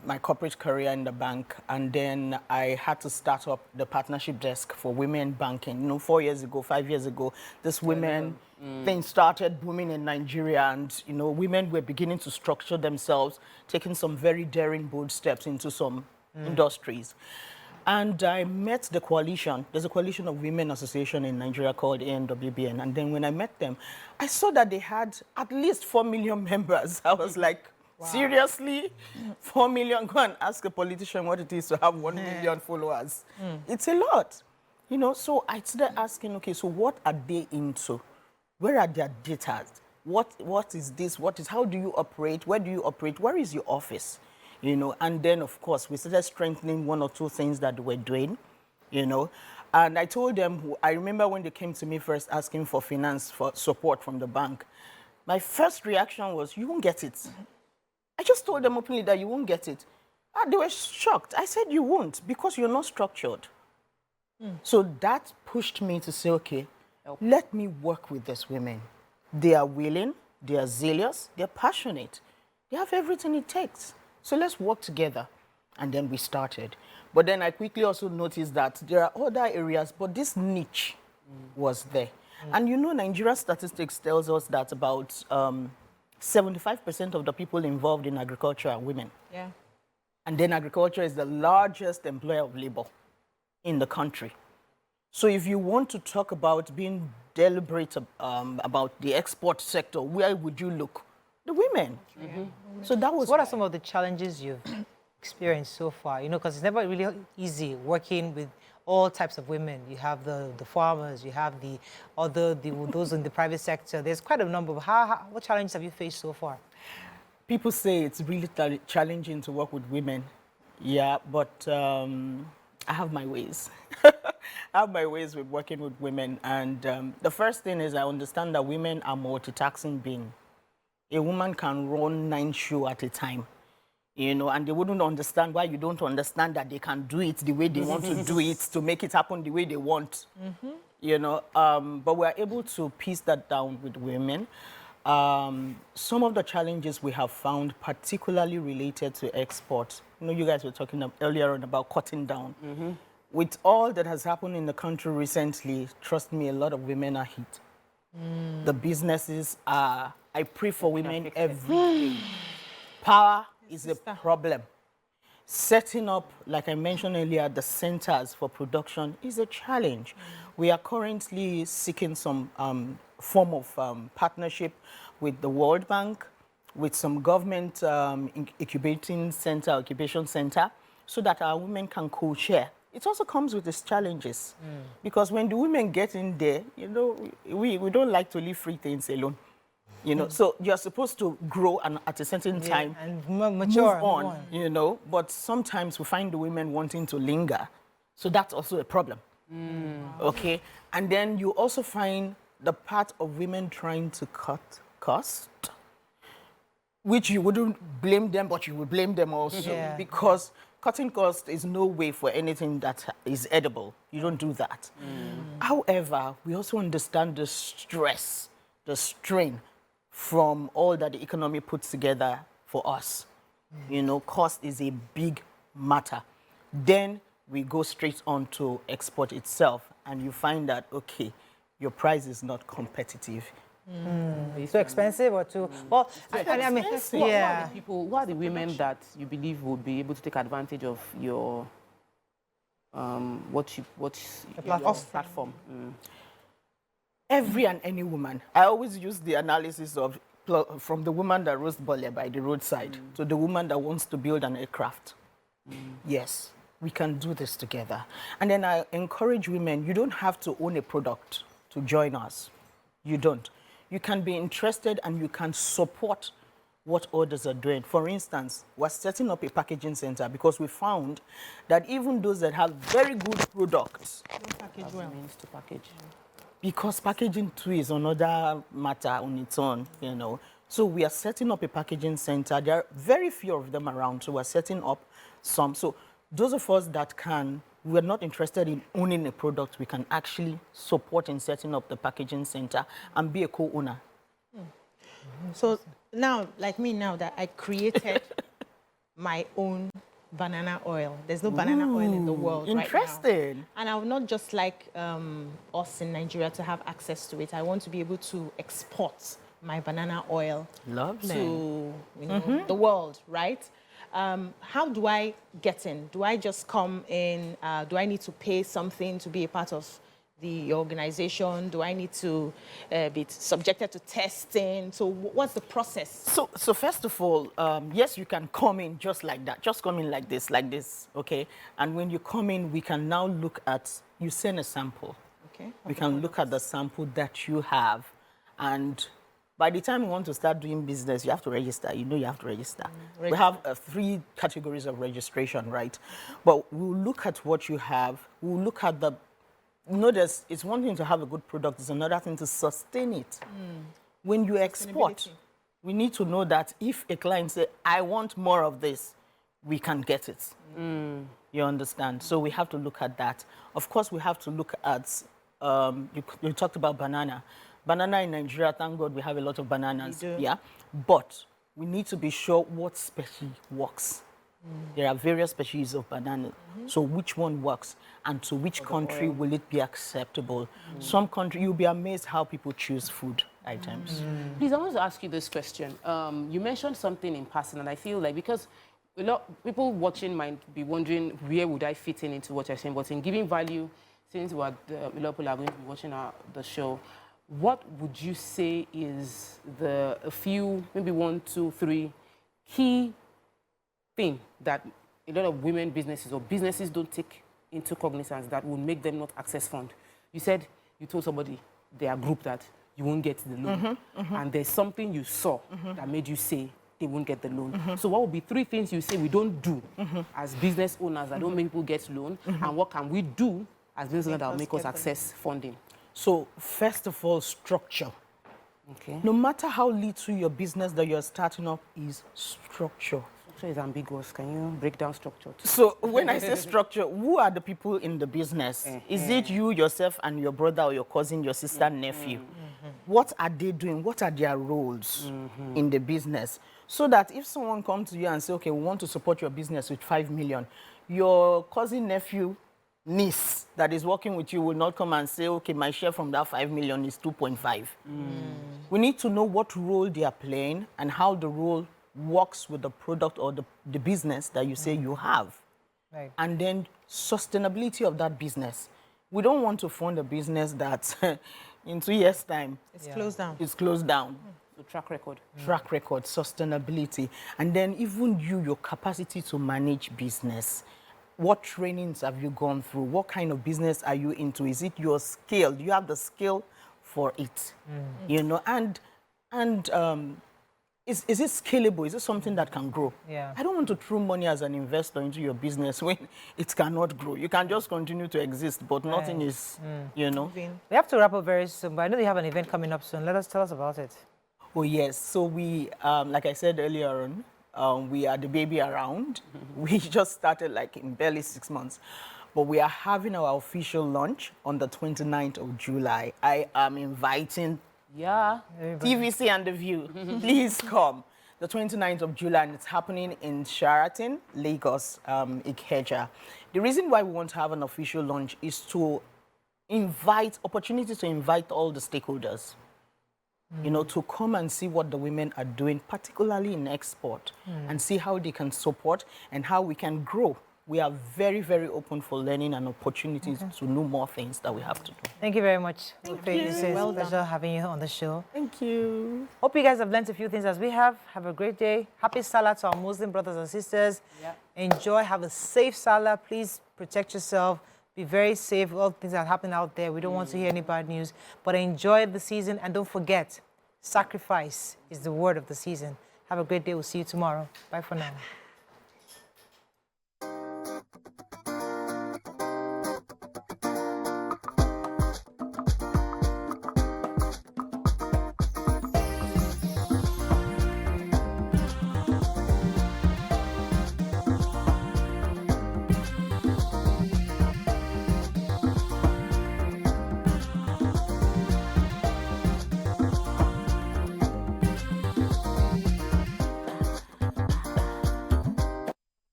[SPEAKER 7] my corporate career in the bank, and then I had to start up the partnership desk for women banking. You know, 4 years ago, 5 years ago, this women thing started booming in Nigeria, and you know, women were beginning to structure themselves, taking some very daring, bold steps into some industries. And I met the coalition. There's a coalition of women association in Nigeria called ANWBN. And then when I met them, I saw that they had at least 4 million members. I was like, seriously? 4 million? Go and ask a politician what it is to have 1 million followers. It's a lot. You know, so I started asking, okay, so what are they into? Where are their data? What is this? How do you operate? Where do you operate? Where is your office? You know, and then of course we started strengthening 1 or 2 things that we're doing, you know. And I told them, I remember when they came to me first asking for finance, for support from the bank, my first reaction was, you won't get it. I just told them openly that you won't get it. And they were shocked. I said, you won't, because you're not structured. So that pushed me to say, okay, let me work with these women. They are willing, they are zealous, they're passionate. They have everything it takes. So let's work together. And then we started. But then I quickly also noticed that there are other areas, but this niche was there. And you know, Nigeria statistics tells us that about 75% of the people involved in agriculture are women.
[SPEAKER 3] Yeah.
[SPEAKER 7] And then agriculture is the largest employer of labor in the country. So if you want to talk about being deliberate about the export sector, where would you look? The women. So that was.
[SPEAKER 1] So what are some of the challenges you've experienced so far? You know, because it's never really easy working with all types of women. You have the farmers, you have those in the private sector. There's quite a number. What challenges have you faced so far?
[SPEAKER 7] People say it's really challenging to work with women. Yeah, but I have my ways. I have my ways with working with women. And the first thing is I understand that women are multitasking beings. A woman can run 9 shows at a time, you know, and they wouldn't understand why you don't understand that they can do it the way they want to do it, to make it happen the way they want, you know. But we're able to piece that down with women. Some of the challenges we have found, particularly related to export, you know, you guys were talking earlier on about cutting down. With all that has happened in the country recently, trust me, a lot of women are hit. The businesses are, I pray for women every day. Power is a problem. Setting up, like I mentioned earlier, the centers for production is a challenge. We are currently seeking some form of partnership with the World Bank, with some government incubation center, so that our women can co-share. It also comes with its challenges, because when the women get in there, you know, we don't like to leave free things alone. You know, so you're supposed to grow and at a certain time
[SPEAKER 1] and mature,
[SPEAKER 7] move on, you know, but sometimes we find the women wanting to linger. So that's also a problem. Okay. And then you also find the part of women trying to cut cost, which you wouldn't blame them, but you would blame them also, because cutting cost is no way for anything that is edible. You don't do that. However, we also understand the stress, the strain from all that the economy puts together for us. You know, cost is a big matter. Then we go straight on to export itself, and you find that, okay, your price is not competitive.
[SPEAKER 1] Too expensive or too... Well, I mean, yeah.
[SPEAKER 4] Who are the women that you believe would be able to take advantage of your your platform?
[SPEAKER 7] Every and any woman. I always use the analysis of from the woman that roasts bole by the roadside to the woman that wants to build an aircraft. Yes, we can do this together. And then I encourage women, you don't have to own a product to join us. You don't. You can be interested and you can support what others are doing. For instance, we're setting up a packaging center because we found that even those that have very good products,
[SPEAKER 3] Package well.
[SPEAKER 4] Means to package.
[SPEAKER 7] because packaging too is another matter on its own, you know. So we are setting up a packaging center. There are very few of them around, so we're setting up some. So those of us that can, we're not interested in owning a product, we can actually support in setting up the packaging center and be a co-owner.
[SPEAKER 3] So now, like me now that I created my own banana oil. There's no banana oil in the world right now.
[SPEAKER 7] Interesting.
[SPEAKER 3] And I would not just like us in Nigeria to have access to it. I want to be able to export my banana oil
[SPEAKER 7] Lovely.
[SPEAKER 3] to the world, right? How do I get in? Do I just come in? Do I need to pay something to be a part of the organization? Do I need to be subjected to testing? So what's the process?
[SPEAKER 7] So first of all, yes, you can come in just like that. Just come in like this, okay? And when you come in, we can now look at, you send a sample.
[SPEAKER 3] Okay.
[SPEAKER 7] We can look at the sample that you have. And by the time you want to start doing business, you have to register. You know you have to register. We have 3 categories of registration, right? But we'll look at what you have. We'll look at the, notice it's one thing to have a good product, it's another thing to sustain it. When you export, we need to know that if a client says, I want more of this, we can get it. You understand? So we have to look at that. Of course, we have to look at, you talked about banana. Banana in Nigeria, thank God we have a lot of bananas.
[SPEAKER 3] We do.
[SPEAKER 7] Yeah, but we need to be sure what species works. There are various species of banana. So which one works and to which country will it be acceptable? Some country, you'll be amazed how people choose food items.
[SPEAKER 4] Please, I want to ask you this question. You mentioned something in passing, and I feel like because a lot people watching might be wondering where would I fit in into what you're saying, but in giving value, since what a lot of people are going to be watching the show, what would you say is a few, maybe 1, 2, 3 key thing that a lot of women businesses or businesses don't take into cognizance that will make them not access fund? You said you told somebody, their group, that you won't get the loan. And there's something you saw that made you say they won't get the loan. So what would be 3 things you say we don't do as business owners that don't make people get loan? And what can we do as business owners that will make us access funding?
[SPEAKER 7] So first of all, structure.
[SPEAKER 4] Okay.
[SPEAKER 7] No matter how little your business that you're starting up is, structure.
[SPEAKER 4] Structure is ambiguous. Can you break down structure?
[SPEAKER 7] So when I say structure, who are the people in the business? Is it you, yourself, and your brother or your cousin, your sister, nephew? What are they doing? What are their roles in the business? So that if someone comes to you and say, okay, we want to support your business with 5 million, your cousin, nephew, niece that is working with you will not come and say, okay, my share from that 5 million is 2.5. We need to know what role they are playing and how the role works with the product or the business that you say you have.
[SPEAKER 1] Right.
[SPEAKER 7] And then sustainability of that business. We don't want to fund a business that in 2 years' time
[SPEAKER 3] It's closed down.
[SPEAKER 7] it's closed down.
[SPEAKER 4] So track record.
[SPEAKER 7] Track record, sustainability. And then even your capacity to manage business. What trainings have you gone through? What kind of business are you into? Is it your skill? Do you have the skill for it? You know, and is it scalable? Is it something that can grow?
[SPEAKER 1] Yeah.
[SPEAKER 7] I don't want to throw money as an investor into your business when it cannot grow. You can just continue to exist, but nothing is, you know.
[SPEAKER 1] We have to wrap up very soon, but I know you have an event coming up soon. Tell us about it.
[SPEAKER 7] Oh, yes. So we, like I said earlier on, we are the baby around. We just started like in barely 6 months. But we are having our official launch on the 29th of July. I am inviting TVC and The View. Please come. The 29th of July, and it's happening in Sheraton, Lagos, Ikeja. The reason why we want to have an official launch is to opportunity to invite all the stakeholders. You know, to come and see what the women are doing, particularly in export, and see how they can support and how we can grow. We are very, very open for learning and opportunities to know more things that we have to do.
[SPEAKER 1] Thank you very much.
[SPEAKER 7] Thank you.
[SPEAKER 1] It's a pleasure having you on the show.
[SPEAKER 7] Thank you.
[SPEAKER 1] Hope you guys have learned a few things as we have. Have a great day. Happy Salah to our Muslim brothers and sisters. Enjoy. Have a safe Salah. Please protect yourself. Be very safe. All things that are happening out there. We don't want to hear any bad news. But enjoy the season. And don't forget, sacrifice is the word of the season. Have a great day. We'll see you tomorrow. Bye for now.